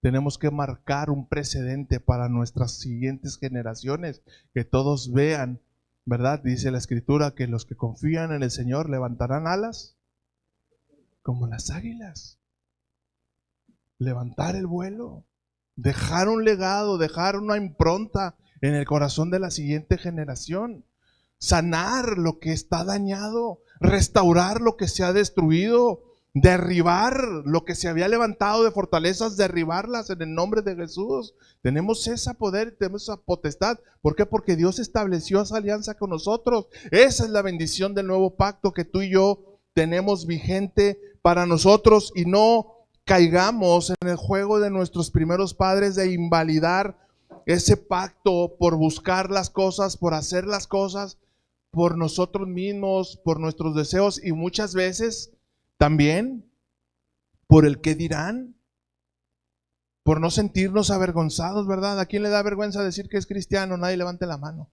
Tenemos que marcar un precedente para nuestras siguientes generaciones, que todos vean, ¿verdad? Dice la Escritura que los que confían en el Señor levantarán alas como las águilas. Levantar el vuelo, dejar un legado, dejar una impronta en el corazón de la siguiente generación, sanar lo que está dañado, restaurar lo que se ha destruido, derribar lo que se había levantado de fortalezas, derribarlas en el nombre de Jesús. Tenemos ese poder, tenemos esa potestad. ¿Por qué? Porque Dios estableció esa alianza con nosotros. Esa es la bendición del nuevo pacto que tú y yo tenemos vigente para nosotros, y no caigamos en el juego de nuestros primeros padres de invalidar ese pacto por buscar las cosas, por hacer las cosas por nosotros mismos, por nuestros deseos y muchas veces también por el qué dirán, por no sentirnos avergonzados, ¿verdad? ¿A quién le da vergüenza decir que es cristiano? Nadie levante la mano.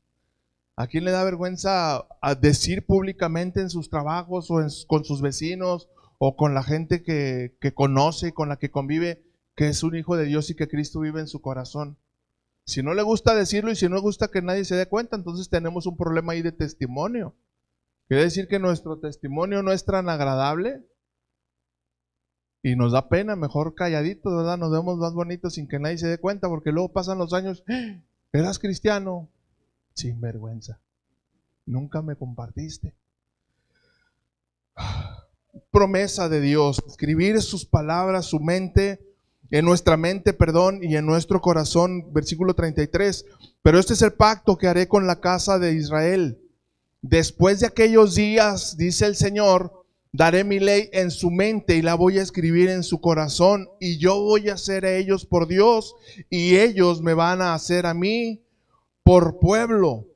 ¿A quién le da vergüenza a decir públicamente en sus trabajos o con sus vecinos o con la gente que conoce y con la que convive que es un hijo de Dios y que Cristo vive en su corazón? Si no le gusta decirlo y si no le gusta que nadie se dé cuenta, entonces tenemos un problema ahí de testimonio. Quiere decir que nuestro testimonio no es tan agradable. Y nos da pena, mejor calladitos, ¿verdad? Nos vemos más bonitos sin que nadie se dé cuenta, porque luego pasan los años. ¿Eras cristiano? Sin vergüenza. Nunca me compartiste. Promesa de Dios, escribir sus palabras, su mente, en nuestra mente, perdón, y en nuestro corazón, versículo 33. Pero este es el pacto que haré con la casa de Israel. Después de aquellos días, dice el Señor, daré mi ley en su mente y la voy a escribir en su corazón, y yo voy a ser a ellos por Dios, y ellos me van a hacer a mí por pueblo.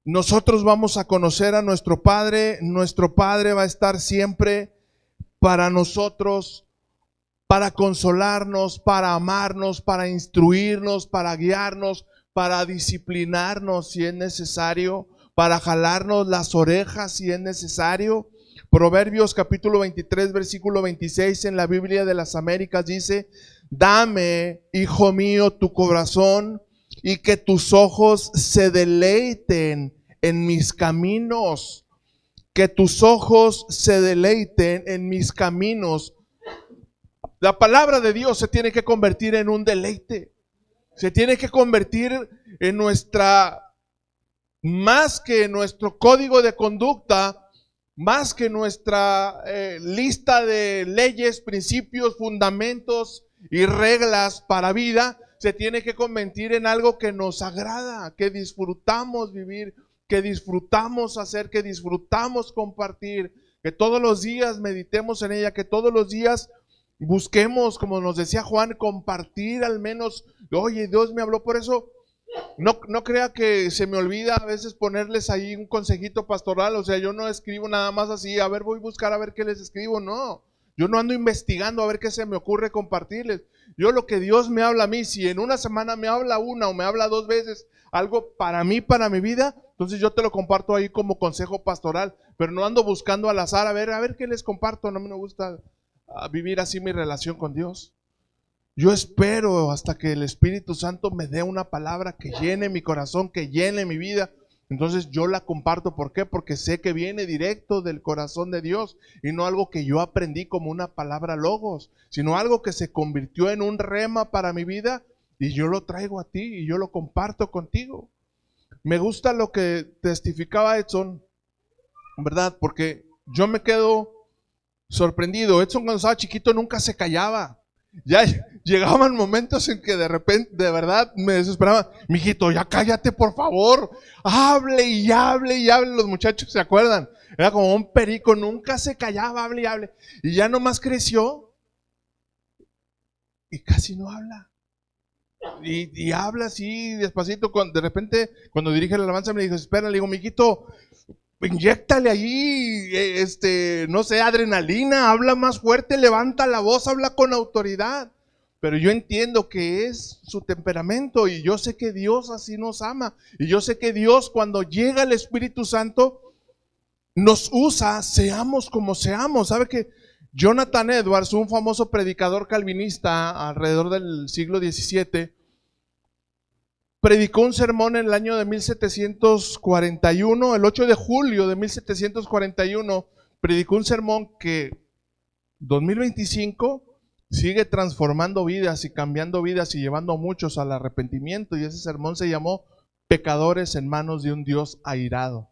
Nosotros vamos a conocer a nuestro Padre va a estar siempre para nosotros, para consolarnos, para amarnos, para instruirnos, para guiarnos, para disciplinarnos si es necesario, para jalarnos las orejas si es necesario. Proverbios capítulo 23, versículo 26 en la Biblia de las Américas dice: dame, hijo mío, tu corazón, y que tus ojos se deleiten en mis caminos. Que tus ojos se deleiten en mis caminos. La palabra de Dios se tiene que convertir en un deleite. Se tiene que convertir en más que nuestro código de conducta, más que nuestra lista de leyes, principios, fundamentos y reglas para vida. Se tiene que convertir en algo que nos agrada, que disfrutamos vivir, que disfrutamos hacer, que disfrutamos compartir, que todos los días meditemos en ella, que todos los días busquemos, como nos decía Juan, compartir al menos. Oye, Dios me habló. Por eso no crea que se me olvida a veces ponerles ahí un consejito pastoral. O sea, yo no escribo nada más así, a ver, voy a buscar a ver qué les escribo. No, yo no ando investigando a ver qué se me ocurre compartirles. Yo lo que Dios me habla a mí, si en una semana me habla una o me habla 2 veces algo para mí, para mi vida, entonces yo te lo comparto ahí como consejo pastoral. Pero no ando buscando al azar a ver qué les comparto. No me gusta vivir así mi relación con Dios. Yo espero hasta que el Espíritu Santo me dé una palabra que llene mi corazón, que llene mi vida. Entonces yo la comparto. ¿Por qué? Porque sé que viene directo del corazón de Dios y no algo que yo aprendí como una palabra logos, sino algo que se convirtió en un rema para mi vida y yo lo traigo a ti y yo lo comparto contigo. Me gusta lo que testificaba Edson, ¿verdad? Porque yo me quedo sorprendido. Edson cuando estaba chiquito nunca se callaba. Ya llegaban momentos en que de repente, de verdad, me desesperaba. Mijito, ya cállate, por favor. Hable y hable y hable. Los muchachos se acuerdan. Era como un perico, nunca se callaba, hable y hable. Y ya nomás creció y casi no habla. Y habla así despacito. De repente, cuando dirige la alabanza, me dijo: espera, le digo, mijito, inyéctale ahí, no sé, adrenalina, habla más fuerte, levanta la voz, habla con autoridad. Pero yo entiendo que es su temperamento y yo sé que Dios así nos ama. Y yo sé que Dios, cuando llega el Espíritu Santo, nos usa, seamos como seamos. ¿Sabe que Jonathan Edwards, un famoso predicador calvinista alrededor del siglo XVII, predicó un sermón en el año de 1741, el 8 de julio de 1741, predicó un sermón que 2025 sigue transformando vidas y cambiando vidas y llevando a muchos al arrepentimiento, y ese sermón se llamó Pecadores en manos de un Dios airado.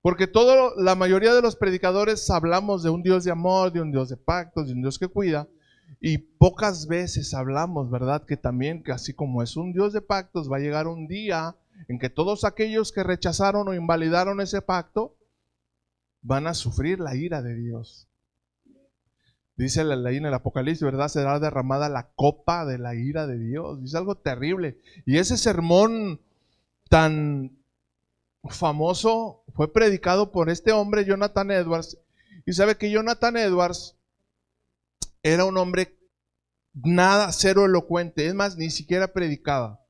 Porque la mayoría de los predicadores hablamos de un Dios de amor, de un Dios de pactos, de un Dios que cuida, y pocas veces hablamos, ¿verdad? Que también, que así como es un Dios de pactos, va a llegar un día en que todos aquellos que rechazaron o invalidaron ese pacto van a sufrir la ira de Dios. Dice la ley en el Apocalipsis, ¿verdad? Será derramada la copa de la ira de Dios. Es algo terrible. Y ese sermón tan famoso fue predicado por este hombre, Jonathan Edwards. Y sabe que Jonathan Edwards era un hombre cero elocuente, es más, ni siquiera predicaba.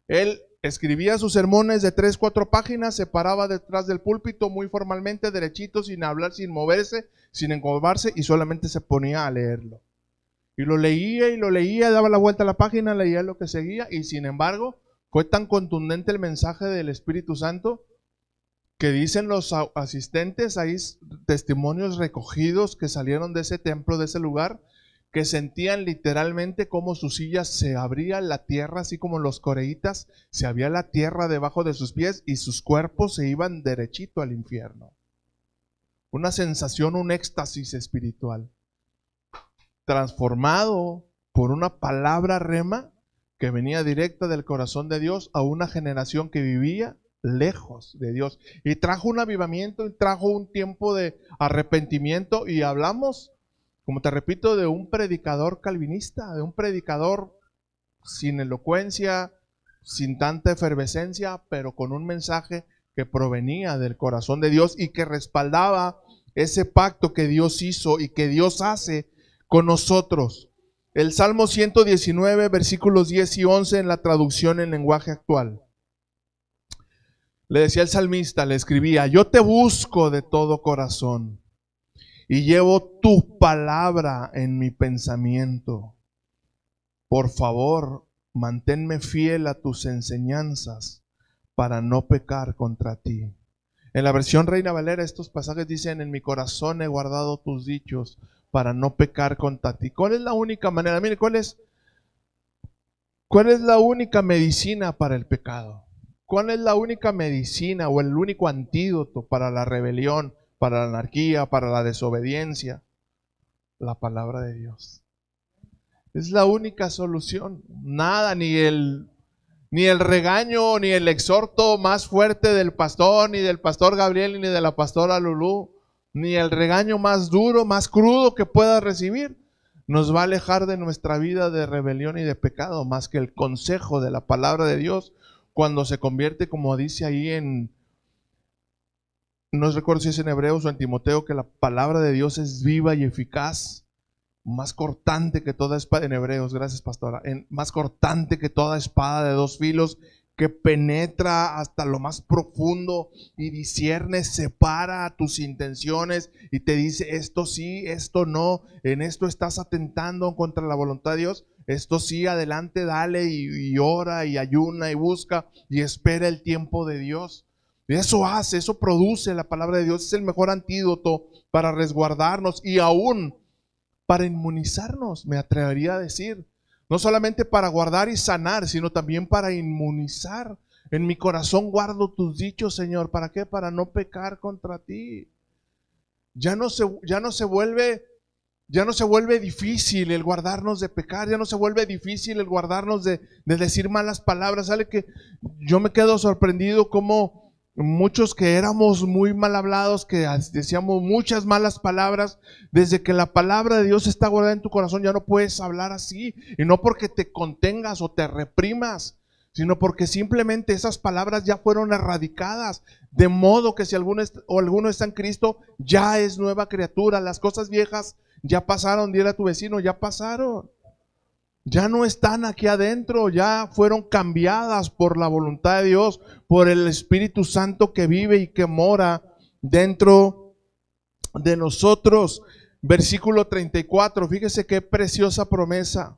Él escribía sus sermones de 3, 4 páginas, se paraba detrás del púlpito muy formalmente, derechito, sin hablar, sin moverse, sin encorvarse, y solamente se ponía a leerlo. Y lo leía, daba la vuelta a la página, leía lo que seguía, y sin embargo, fue tan contundente el mensaje del Espíritu Santo que dicen los asistentes, hay testimonios recogidos que salieron de ese templo, de ese lugar, que sentían literalmente como sus sillas se abría la tierra, así como los coreitas, se abría la tierra debajo de sus pies y sus cuerpos se iban derechito al infierno. Una sensación, un éxtasis espiritual, transformado por una palabra rema que venía directa del corazón de Dios a una generación que vivía lejos de Dios. Y trajo un avivamiento, y trajo un tiempo de arrepentimiento, y hablamos, como te repito, de un predicador calvinista, de un predicador sin elocuencia, sin tanta efervescencia, pero con un mensaje que provenía del corazón de Dios y que respaldaba ese pacto que Dios hizo y que Dios hace con nosotros. El Salmo 119, versículos 10 y 11 en la traducción en lenguaje actual. Le decía el salmista, le escribía: yo te busco de todo corazón y llevo tu palabra en mi pensamiento. Por favor, manténme fiel a tus enseñanzas para no pecar contra ti. En la versión Reina Valera estos pasajes dicen: en mi corazón he guardado tus dichos para no pecar contra ti. ¿Cuál es la única manera? Mire, ¿cuál es la única medicina para el pecado? ¿Cuál es la única medicina o el único antídoto para la rebelión, para la anarquía, para la desobediencia? La palabra de Dios. Es la única solución. Nada, ni el regaño, ni el exhorto más fuerte del pastor, ni del pastor Gabriel, ni de la pastora Lulú, ni el regaño más duro, más crudo que pueda recibir, nos va a alejar de nuestra vida de rebelión y de pecado, más que el consejo de la palabra de Dios, cuando se convierte, como dice ahí no recuerdo si es en Hebreos o en Timoteo, que la palabra de Dios es viva y eficaz, más cortante que toda espada, en Hebreos, gracias pastora, más cortante que toda espada de dos filos, que penetra hasta lo más profundo y discierne, separa tus intenciones y te dice: esto sí, esto no, en esto estás atentando contra la voluntad de Dios, esto sí, adelante, dale, y ora y ayuna y busca y espera el tiempo de Dios. Y eso hace, eso produce la palabra de Dios, es el mejor antídoto para resguardarnos y aún para inmunizarnos, me atrevería a decir. No solamente para guardar y sanar, sino también para inmunizar. En mi corazón guardo tus dichos, Señor. ¿Para qué? Para no pecar contra ti. Ya no se vuelve difícil el guardarnos de pecar, ya no se vuelve difícil el guardarnos de decir malas palabras. ¿Sabe que yo me quedo sorprendido cómo muchos que éramos muy mal hablados, que decíamos muchas malas palabras, desde que la palabra de Dios está guardada en tu corazón ya no puedes hablar así? Y no porque te contengas o te reprimas, sino porque simplemente esas palabras ya fueron erradicadas, de modo que si alguno está en Cristo, ya es nueva criatura. Las cosas viejas ya pasaron, dile a tu vecino, ya pasaron. Ya no están aquí adentro, ya fueron cambiadas por la voluntad de Dios, por el Espíritu Santo que vive y que mora dentro de nosotros. Versículo 34, fíjese qué preciosa promesa.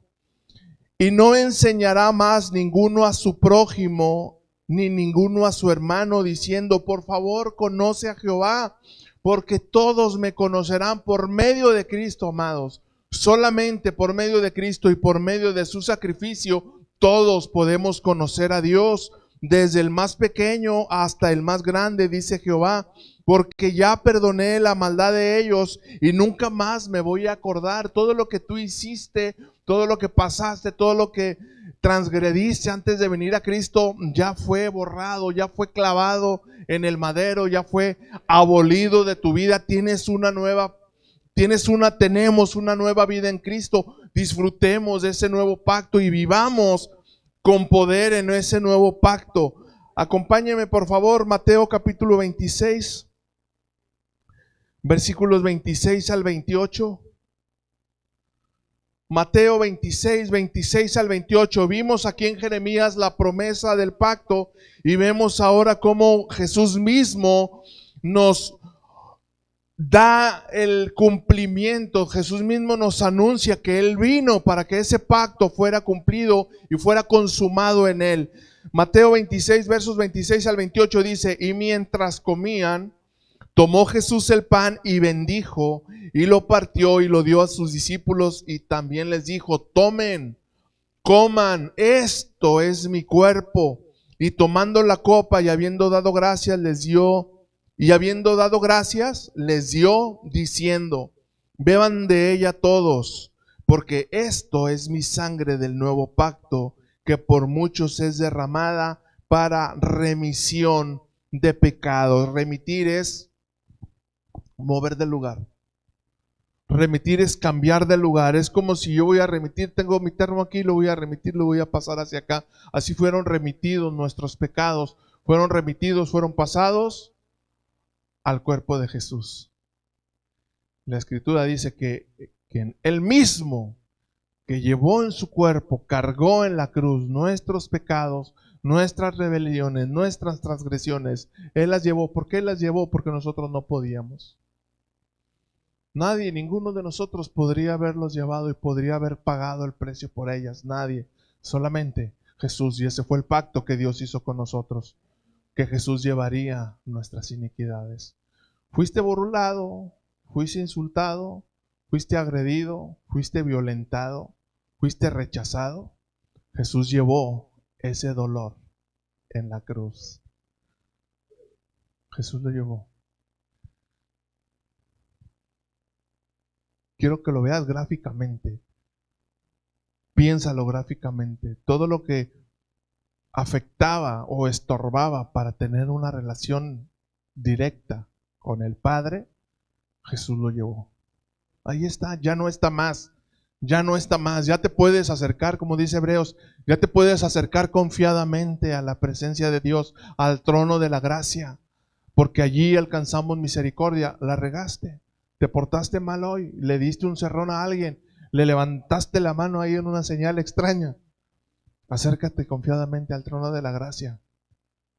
Y no enseñará más ninguno a su prójimo, ni ninguno a su hermano, diciendo: por favor, conoce a Jehová, porque todos me conocerán por medio de Cristo, amados. Solamente por medio de Cristo y por medio de su sacrificio, todos podemos conocer a Dios, desde el más pequeño hasta el más grande, dice Jehová, porque ya perdoné la maldad de ellos y nunca más me voy a acordar. Todo lo que tú hiciste, todo lo que pasaste, todo lo que transgrediste antes de venir a Cristo, ya fue borrado, ya fue clavado en el madero, ya fue abolido de tu vida. Tenemos una nueva vida en Cristo. Disfrutemos de ese nuevo pacto y vivamos con poder en ese nuevo pacto. Acompáñeme por favor, Mateo capítulo 26, versículos 26 al 28. Mateo 26, 26 al 28. Vimos aquí en Jeremías la promesa del pacto y vemos ahora cómo Jesús mismo nos da el cumplimiento. Jesús mismo nos anuncia que Él vino para que ese pacto fuera cumplido y fuera consumado en Él. Mateo 26, versos 26 al 28 dice: y mientras comían, tomó Jesús el pan y bendijo, y lo partió y lo dio a sus discípulos, y también les dijo: tomen, coman, esto es mi cuerpo. Y tomando la copa y habiendo dado gracias, les dio, diciendo: beban de ella todos, porque esto es mi sangre del nuevo pacto, que por muchos es derramada para remisión de pecados. Remitir es mover de lugar. Remitir es cambiar de lugar. Es como si yo voy a remitir, tengo mi termo aquí, lo voy a remitir, lo voy a pasar hacia acá. Así fueron remitidos nuestros pecados. Fueron remitidos, fueron pasados al cuerpo de Jesús. La Escritura dice que Él mismo, que llevó en su cuerpo, cargó en la cruz nuestros pecados, nuestras rebeliones, nuestras transgresiones. Él las llevó. ¿Por qué las llevó? Porque nosotros no podíamos. Nadie, ninguno de nosotros podría haberlos llevado y podría haber pagado el precio por ellas. Nadie, solamente Jesús. Y ese fue el pacto que Dios hizo con nosotros, que Jesús llevaría nuestras iniquidades. Fuiste burlado, fuiste insultado, fuiste agredido, fuiste violentado, fuiste rechazado. Jesús llevó ese dolor en la cruz. Jesús lo llevó. Quiero que lo veas gráficamente. Piénsalo gráficamente. Todo lo que afectaba o estorbaba para tener una relación directa con el Padre, Jesús lo llevó. Ahí está, ya no está más. Ya no está más. Ya te puedes acercar, como dice Hebreos, ya te puedes acercar confiadamente a la presencia de Dios, al trono de la gracia, porque allí alcanzamos misericordia. La regaste. Te portaste mal hoy, le diste un cerrón a alguien, le levantaste la mano ahí en una señal extraña. Acércate confiadamente al trono de la gracia,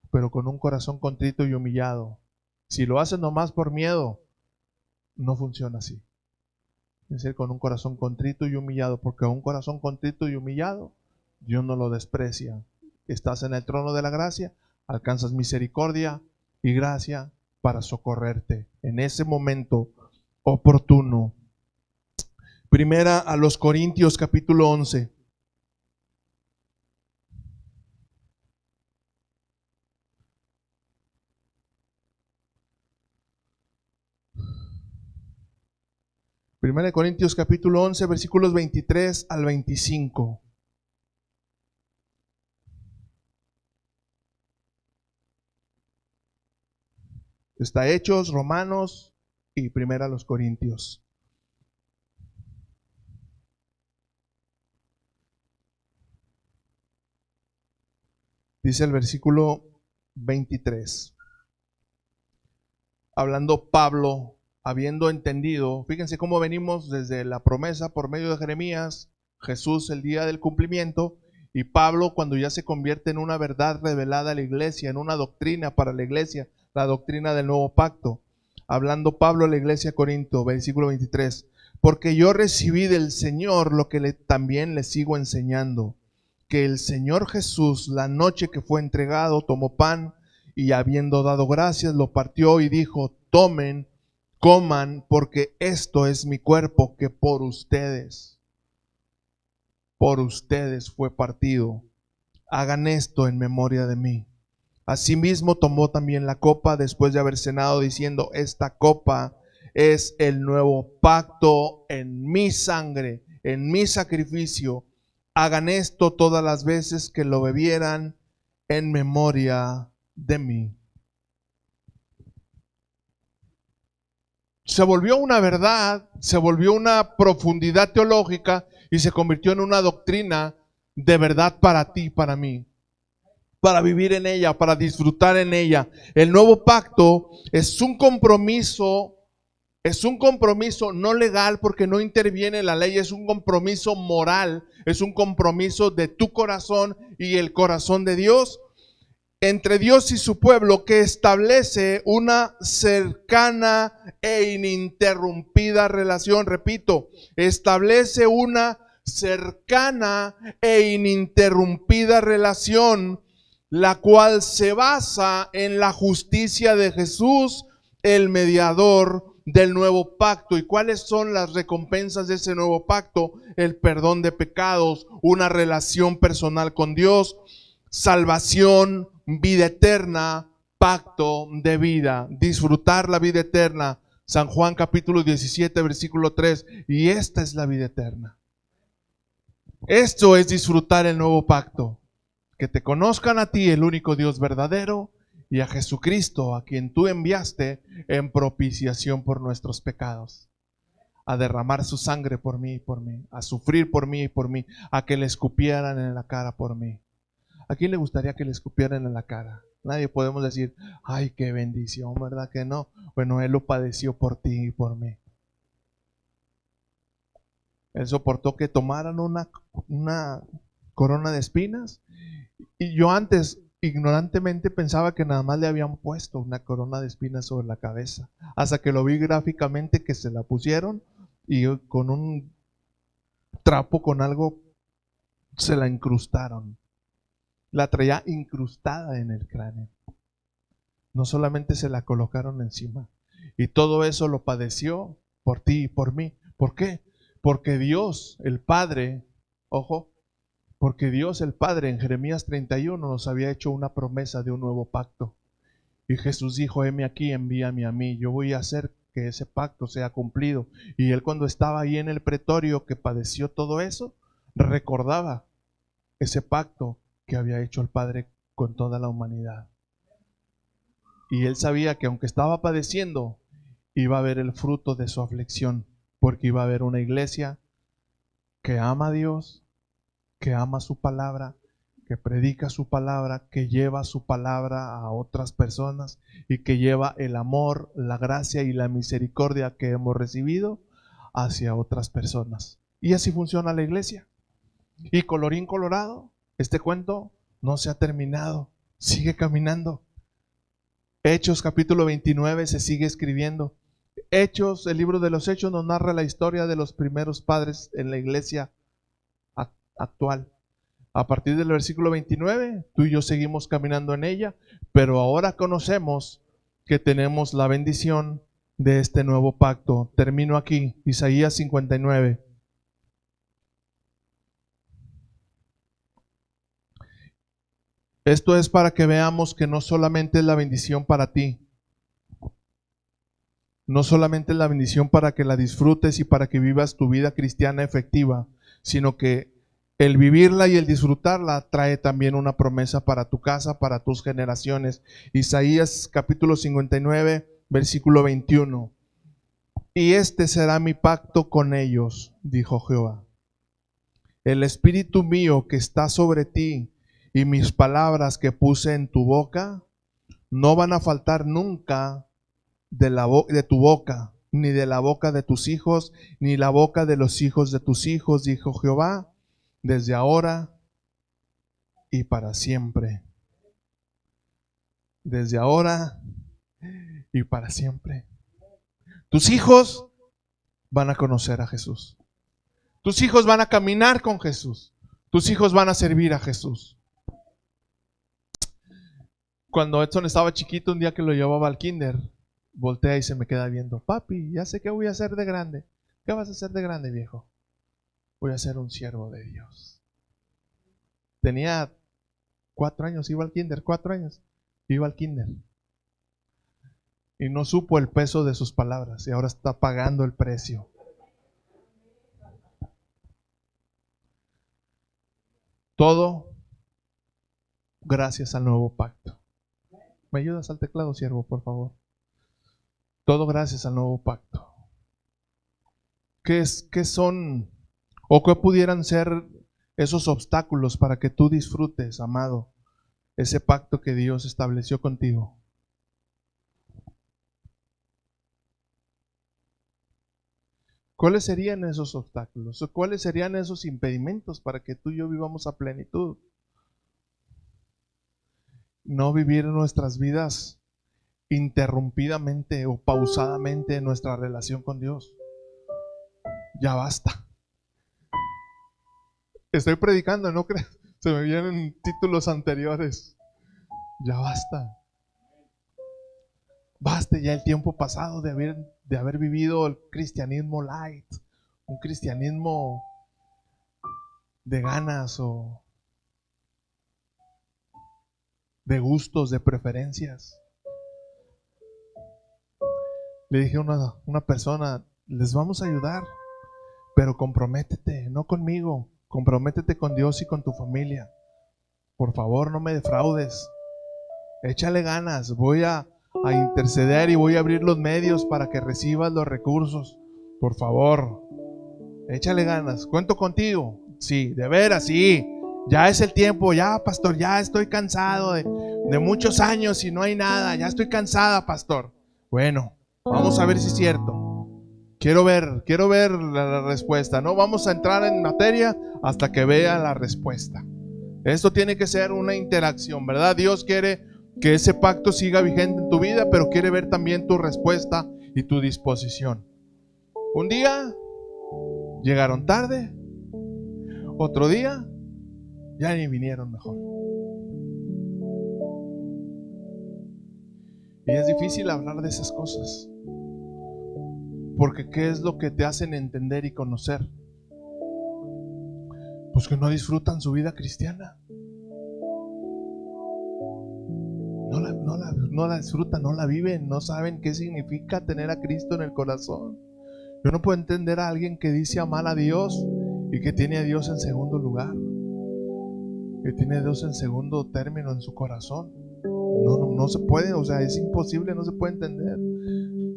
pero con un corazón contrito y humillado. Si lo haces nomás por miedo, no funciona así. Es decir, con un corazón contrito y humillado, porque un corazón contrito y humillado, Dios no lo desprecia. Estás en el trono de la gracia, alcanzas misericordia y gracia para socorrerte en ese momento oportuno. Primera a los Corintios capítulo 11. Primera de Corintios capítulo 11, versículos 23 al 25. Está Hechos, Romanos y Primera a los Corintios. Dice el versículo 23. Hablando Pablo, habiendo entendido, fíjense cómo venimos desde la promesa por medio de Jeremías, Jesús el día del cumplimiento, y Pablo cuando ya se convierte en una verdad revelada a la iglesia, en una doctrina para la iglesia, la doctrina del nuevo pacto. Hablando Pablo a la iglesia de Corinto, versículo 23. Porque yo recibí del Señor lo que también le sigo enseñando, que el Señor Jesús, la noche que fue entregado, tomó pan y habiendo dado gracias, lo partió y dijo: tomen, coman, porque esto es mi cuerpo que por ustedes fue partido. Hagan esto en memoria de mí. Asimismo tomó también la copa después de haber cenado, diciendo: esta copa es el nuevo pacto en mi sangre, en mi sacrificio. Hagan esto todas las veces que lo bebieran en memoria de mí. Se volvió una verdad, se volvió una profundidad teológica y se convirtió en una doctrina de verdad para ti y para mí, para vivir en ella, para disfrutar en ella. El nuevo pacto es un compromiso no legal porque no interviene la ley, es un compromiso moral, es un compromiso de tu corazón y el corazón de Dios, entre Dios y su pueblo, que establece una cercana e ininterrumpida relación. Repito, establece una cercana e ininterrumpida relación la cual se basa en la justicia de Jesús, el mediador del nuevo pacto. ¿Y cuáles son las recompensas de ese nuevo pacto? El perdón de pecados, una relación personal con Dios, salvación, vida eterna, pacto de vida, disfrutar la vida eterna. San Juan capítulo 17, versículo 3. Y esta es la vida eterna. Esto es disfrutar el nuevo pacto. Que te conozcan a ti, el único Dios verdadero, y a Jesucristo, a quien tú enviaste en propiciación por nuestros pecados, a derramar su sangre por mí y por mí, a sufrir por mí y por mí, a que le escupieran en la cara por mí. ¿A quién le gustaría que le escupieran en la cara? Nadie podemos decir, ay, qué bendición, ¿verdad que no? Bueno, Él lo padeció por ti y por mí. Él soportó que tomaran una corona de espinas. Y yo antes, ignorantemente, pensaba que nada más le habían puesto una corona de espinas sobre la cabeza. Hasta que lo vi gráficamente que se la pusieron y con un trapo, con algo, se la incrustaron. La traía incrustada en el cráneo. No solamente se la colocaron encima. Y todo eso lo padeció por ti y por mí. ¿Por qué? Porque Dios, el Padre, ojo, porque Dios el Padre en Jeremías 31 nos había hecho una promesa de un nuevo pacto. Y Jesús dijo, heme aquí, envíame a mí, yo voy a hacer que ese pacto sea cumplido. Y Él, cuando estaba ahí en el pretorio que padeció todo eso, recordaba ese pacto que había hecho el Padre con toda la humanidad. Y Él sabía que aunque estaba padeciendo, iba a ver el fruto de su aflicción, porque iba a haber una iglesia que ama a Dios, que ama su palabra, que predica su palabra, que lleva su palabra a otras personas y que lleva el amor, la gracia y la misericordia que hemos recibido hacia otras personas. Y así funciona la iglesia. Y colorín colorado, este cuento no se ha terminado, sigue caminando. Hechos capítulo 29 se sigue escribiendo. Hechos, el libro de los Hechos nos narra la historia de los primeros padres en la iglesia actual. A partir del versículo 29, tú y yo seguimos caminando en ella, pero ahora conocemos que tenemos la bendición de este nuevo pacto. Termino aquí, Isaías 59. Esto es para que veamos que no solamente es la bendición para ti, no solamente es la bendición para que la disfrutes y para que vivas tu vida cristiana efectiva, sino que el vivirla y el disfrutarla trae también una promesa para tu casa, para tus generaciones. Isaías capítulo 59, versículo 21. Y este será mi pacto con ellos, dijo Jehová. El espíritu mío que está sobre ti y mis palabras que puse en tu boca no van a faltar nunca de tu boca, ni de la boca de tus hijos, ni la boca de los hijos de tus hijos, dijo Jehová, desde ahora y para siempre. Desde ahora y para siempre. Tus hijos van a conocer a Jesús. Tus hijos van a caminar con Jesús. Tus hijos van a servir a Jesús. Cuando Edson estaba chiquito, un día que lo llevaba al kinder, voltea y se me queda viendo. Papi, ya sé qué voy a hacer de grande. ¿Qué vas a hacer de grande, viejo? Voy a ser un siervo de Dios. Tenía 4 años, iba al kinder, 4 años, iba al kinder. Y no supo el peso de sus palabras y ahora está pagando el precio. Todo gracias al nuevo pacto. ¿Me ayudas al teclado, siervo, por favor? Todo gracias al nuevo pacto. ¿Qué son o qué pudieran ser esos obstáculos para que tú disfrutes, amado, ese pacto que Dios estableció contigo? ¿Cuáles serían esos obstáculos? ¿O cuáles serían esos impedimentos para que tú y yo vivamos a plenitud? No vivir nuestras vidas interrumpidamente o pausadamente en nuestra relación con Dios. Ya basta. Estoy predicando, no creas. Se me vienen títulos anteriores. Ya basta. Basta ya el tiempo pasado de haber vivido el cristianismo light, un cristianismo de ganas o de gustos, de preferencias. Le dije a una persona, les vamos a ayudar, pero comprométete, no conmigo, comprométete con Dios y con tu familia. Por favor, no me defraudes. Échale ganas, voy a interceder y voy a abrir los medios para que recibas los recursos. Por favor, échale ganas. ¿Cuento contigo? Sí, de veras, sí. Ya es el tiempo, ya, pastor, ya estoy cansado de muchos años y no hay nada. Ya estoy cansada, pastor. Bueno, vamos a ver si es cierto. Quiero ver la respuesta. No vamos a entrar en materia hasta que vea la respuesta. Esto tiene que ser una interacción, ¿verdad? Dios quiere que ese pacto siga vigente en tu vida, pero quiere ver también tu respuesta y tu disposición. Un día llegaron tarde, otro día ya ni vinieron mejor. Y es difícil hablar de esas cosas, porque ¿qué es lo que te hacen entender y conocer? Pues que no disfrutan su vida cristiana. No la disfrutan, no la viven, no saben qué significa tener a Cristo en el corazón. Yo no puedo entender a alguien que dice amar a Dios y que tiene a Dios en segundo lugar, que tiene a Dios en segundo término en su corazón. No se puede, o sea, es imposible, no se puede entender.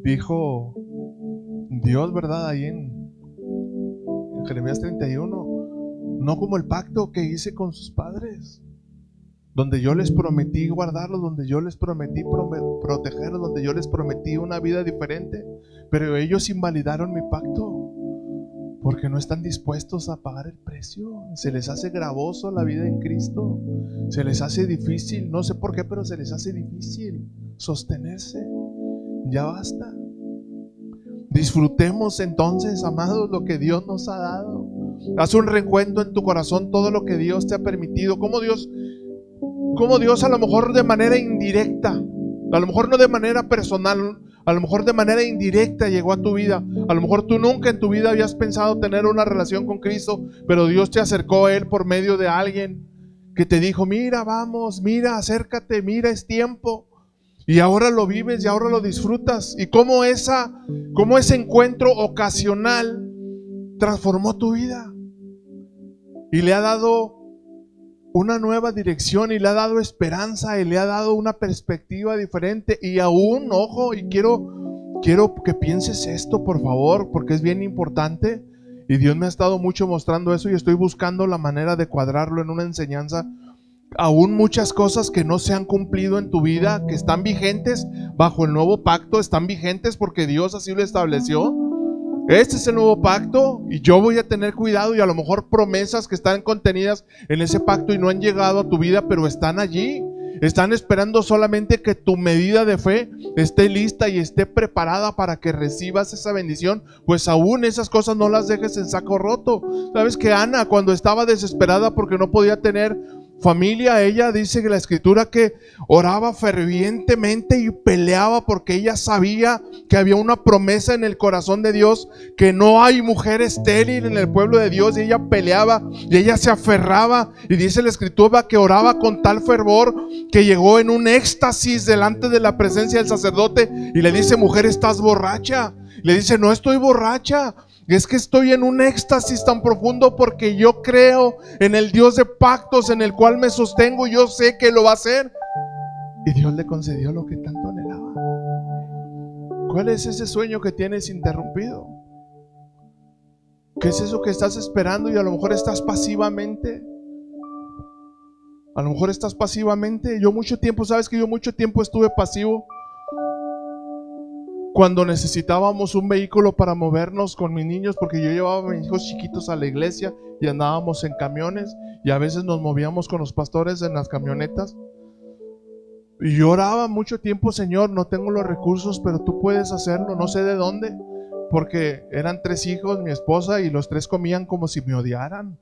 Dijo Dios, ¿verdad? Ahí en Jeremías 31, no como el pacto que hice con sus padres, donde yo les prometí guardarlos, donde yo les prometí protegerlos, donde yo les prometí una vida diferente, pero ellos invalidaron mi pacto porque no están dispuestos a pagar el precio. Se les hace gravoso la vida en Cristo, se les hace difícil, no sé por qué, pero se les hace difícil sostenerse. Ya basta. Disfrutemos entonces, amados, lo que Dios nos ha dado. Haz un recuento en tu corazón todo lo que Dios te ha permitido, cómo Dios a lo mejor de manera indirecta, a lo mejor no de manera personal, a lo mejor de manera indirecta llegó a tu vida. A lo mejor tú nunca en tu vida habías pensado tener una relación con Cristo, pero Dios te acercó a Él por medio de alguien que te dijo, mira, vamos, mira, acércate, mira, es tiempo. Y ahora lo vives y ahora lo disfrutas. Y cómo ese encuentro ocasional transformó tu vida y le ha dado una nueva dirección y le ha dado esperanza y le ha dado una perspectiva diferente. Y aún, ojo, y quiero que pienses esto, por favor, porque es bien importante. Y Dios me ha estado mucho mostrando eso y estoy buscando la manera de cuadrarlo en una enseñanza. Aún muchas cosas que no se han cumplido en tu vida, que están vigentes bajo el nuevo pacto, están vigentes porque Dios así lo estableció. Este es el nuevo pacto y yo voy a tener cuidado, y a lo mejor promesas que están contenidas en ese pacto y no han llegado a tu vida, pero están allí. Están esperando solamente que tu medida de fe esté lista y esté preparada para que recibas esa bendición. Pues aún esas cosas no las dejes en saco roto. ¿Sabes que Ana, cuando estaba desesperada porque no podía tener familia, ella dice que la escritura que oraba fervientemente y peleaba porque ella sabía que había una promesa en el corazón de Dios, que no hay mujer estéril en el pueblo de Dios, y ella peleaba y ella se aferraba, y dice la escritura que oraba con tal fervor que llegó en un éxtasis delante de la presencia del sacerdote y le dice, mujer, ¿estás borracha? Le dice, no estoy borracha, es que estoy en un éxtasis tan profundo porque yo creo en el Dios de pactos en el cual me sostengo. Yo sé que lo va a hacer. Y Dios le concedió lo que tanto anhelaba. ¿Cuál es ese sueño que tienes interrumpido? ¿Qué es eso que estás esperando y a lo mejor estás pasivamente? A lo mejor estás pasivamente. Yo mucho tiempo estuve pasivo. Cuando necesitábamos un vehículo para movernos con mis niños, porque yo llevaba a mis hijos chiquitos a la iglesia y andábamos en camiones, y a veces nos movíamos con los pastores en las camionetas. Y yo oraba mucho tiempo, Señor, no tengo los recursos, pero tú puedes hacerlo, no sé de dónde, porque eran 3 hijos, mi esposa, y los 3 comían como si me odiaran.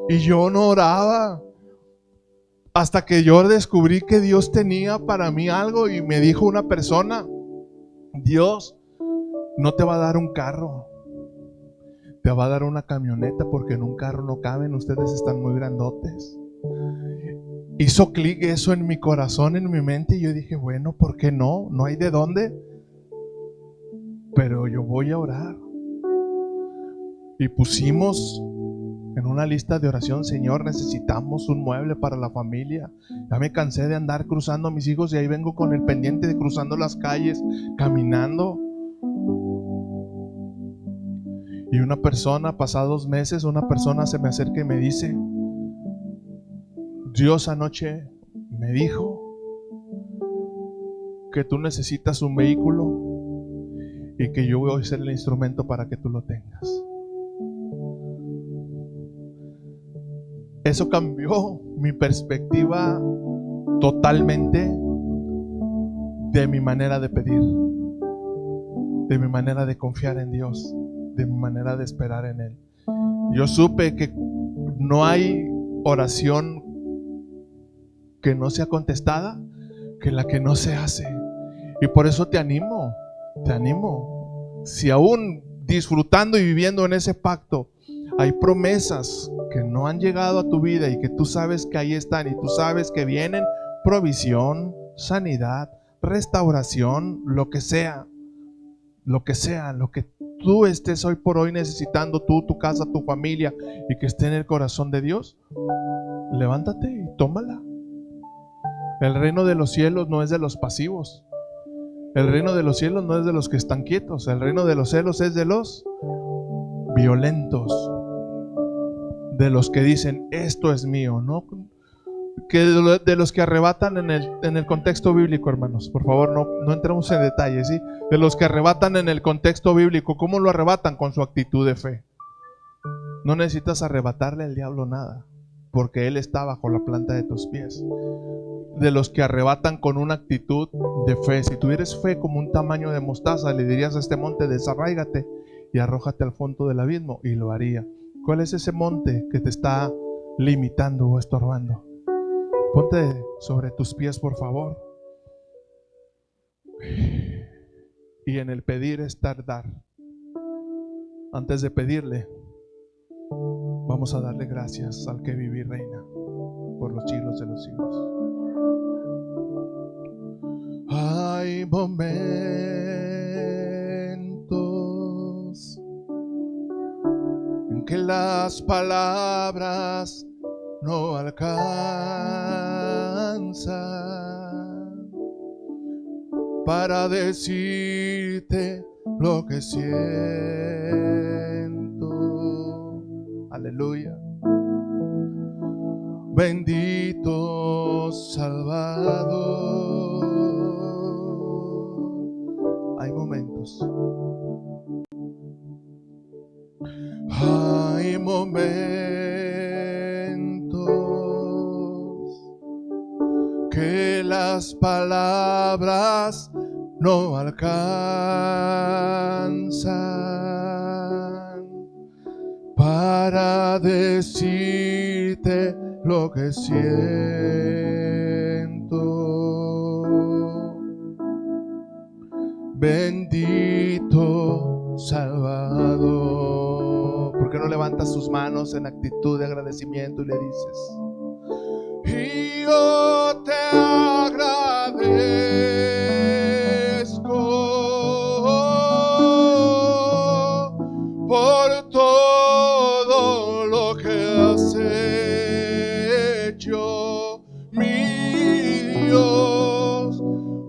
Y yo no oraba. Hasta que yo descubrí que Dios tenía para mí algo y me dijo una persona: Dios no te va a dar un carro, te va a dar una camioneta, porque en un carro no caben, ustedes están muy grandotes. Hizo clic eso en mi corazón, en mi mente, y yo dije, bueno, ¿por qué no? No hay de dónde, pero yo voy a orar. Y pusimos en una lista de oración: Señor, necesitamos un mueble para la familia. Ya me cansé de andar cruzando a mis hijos y ahí vengo con el pendiente de cruzando las calles, caminando. Y una persona, pasados meses, una persona se me acerca y me dice: Dios anoche me dijo que tú necesitas un vehículo y que yo voy a ser el instrumento para que tú lo tengas. Eso cambió mi perspectiva totalmente de mi manera de pedir, de mi manera de confiar en Dios, de mi manera de esperar en Él. Yo supe que no hay oración que no sea contestada que la que no se hace. Y por eso te animo. Si aún disfrutando y viviendo en ese pacto hay promesas que no han llegado a tu vida y que tú sabes que ahí están y tú sabes que vienen: provisión, sanidad, restauración, lo que sea, lo que tú estés hoy por hoy necesitando, tú, tu casa, tu familia, y que esté en el corazón de Dios, levántate y tómala. El reino de los cielos no es de los pasivos. El reino de los cielos no es de los que están quietos. El reino de los cielos es de los violentos, de los que dicen: esto es mío, ¿no? Que de los que arrebatan en el contexto bíblico, hermanos. Por favor, no entremos en detalles, ¿sí? De los que arrebatan en el contexto bíblico. ¿Cómo lo arrebatan? Con su actitud de fe. No necesitas arrebatarle al diablo nada, porque él está bajo la planta de tus pies. De los que arrebatan con una actitud de fe. Si tuvieras fe como un tamaño de mostaza, le dirías a este monte: desarráigate y arrójate al fondo del abismo, y lo haría. ¿Cuál es ese monte que te está limitando o estorbando? Ponte sobre tus pies, por favor. Y en el pedir es tardar. Antes de pedirle, vamos a darle gracias al que vive y reina por los siglos de los siglos. Hay momentos en que las palabras no alcanzan para decirte lo que siento. Aleluya. Bendito Salvador. Hay momentos. Hay momentos que las palabras no alcanzan para decirte lo que siento. Bendito Salvador. ¿Por qué no levantas tus manos en actitud de agradecimiento y le dices: y yo te agradezco por todo lo que has hecho, mi Dios,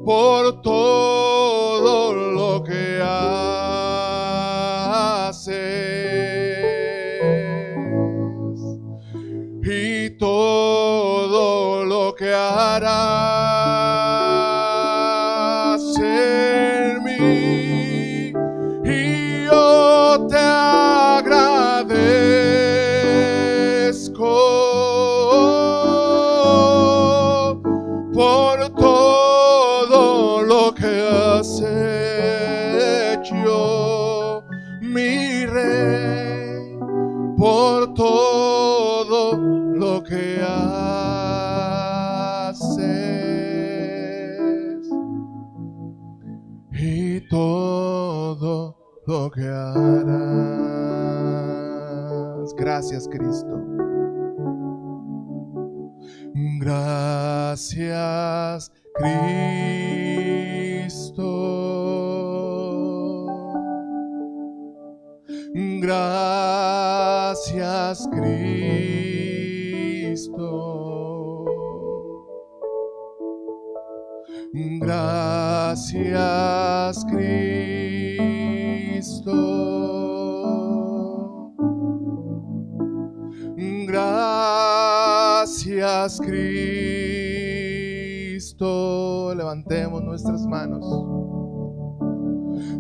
por todo lo que haces y todo lo que harás en mí. Y yo te agradezco por todo lo que has hecho, mi Rey, por todo lo que haces. lo que harás. Gracias, Cristo. Gracias, Cristo. Gracias, Cristo. Gracias, Cristo. Gracias, Cristo. Levantemos nuestras manos.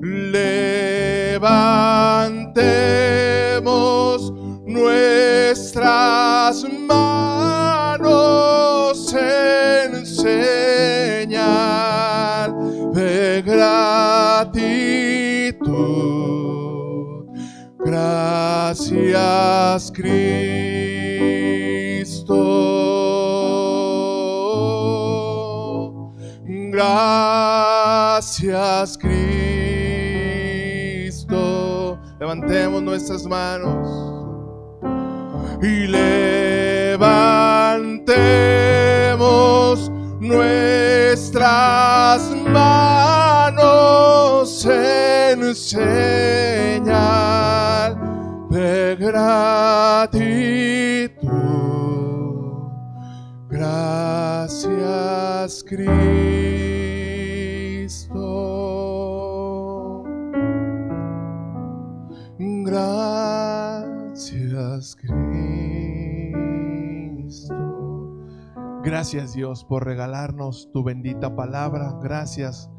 Levantemos nuestras manos en señal de gratitud. Gracias, Cristo. Gracias, Cristo. Levantemos nuestras manos y levantemos nuestras manos en señal de gratitud. Gracias, Cristo. Gracias, Cristo. Gracias, Dios, por regalarnos tu bendita palabra. Gracias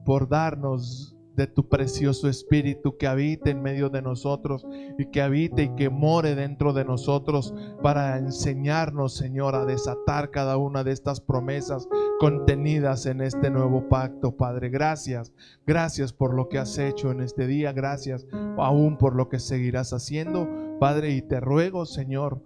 por darnos de tu precioso Espíritu que habite en medio de nosotros y que habite y que more dentro de nosotros para enseñarnos, Señor, a desatar cada una de estas promesas contenidas en este nuevo pacto, Padre. Gracias, gracias por lo que has hecho en este día, gracias aún por lo que seguirás haciendo, Padre, y te ruego, Señor,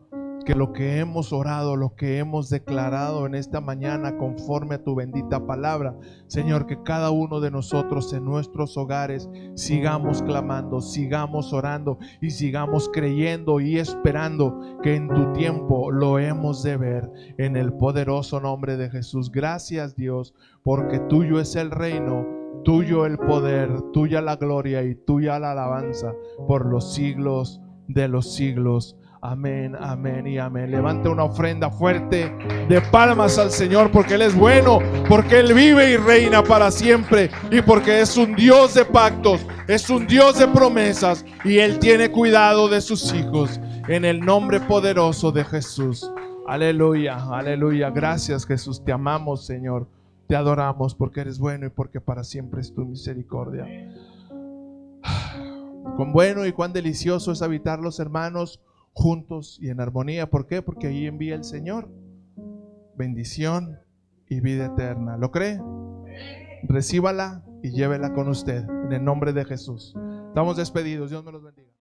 que lo que hemos orado, lo que hemos declarado en esta mañana conforme a tu bendita palabra, Señor, que cada uno de nosotros en nuestros hogares sigamos clamando, sigamos orando y sigamos creyendo y esperando que en tu tiempo lo hemos de ver, en el poderoso nombre de Jesús. Gracias, Dios, porque tuyo es el reino, tuyo el poder, tuya la gloria y tuya la alabanza por los siglos de los siglos. Amén, amén y amén. Levante una ofrenda fuerte de palmas al Señor, porque Él es bueno, porque Él vive y reina para siempre, y porque es un Dios de pactos, es un Dios de promesas, y Él tiene cuidado de sus hijos, en el nombre poderoso de Jesús. Aleluya, aleluya. Gracias, Jesús, te amamos, Señor, te adoramos porque eres bueno y porque para siempre es tu misericordia. Cuán bueno y cuán delicioso es habitar los hermanos juntos y en armonía. ¿Por qué? Porque ahí envía el Señor bendición y vida eterna. ¿Lo cree? Recíbala y llévela con usted en el nombre de Jesús. Estamos despedidos. Dios me los bendiga.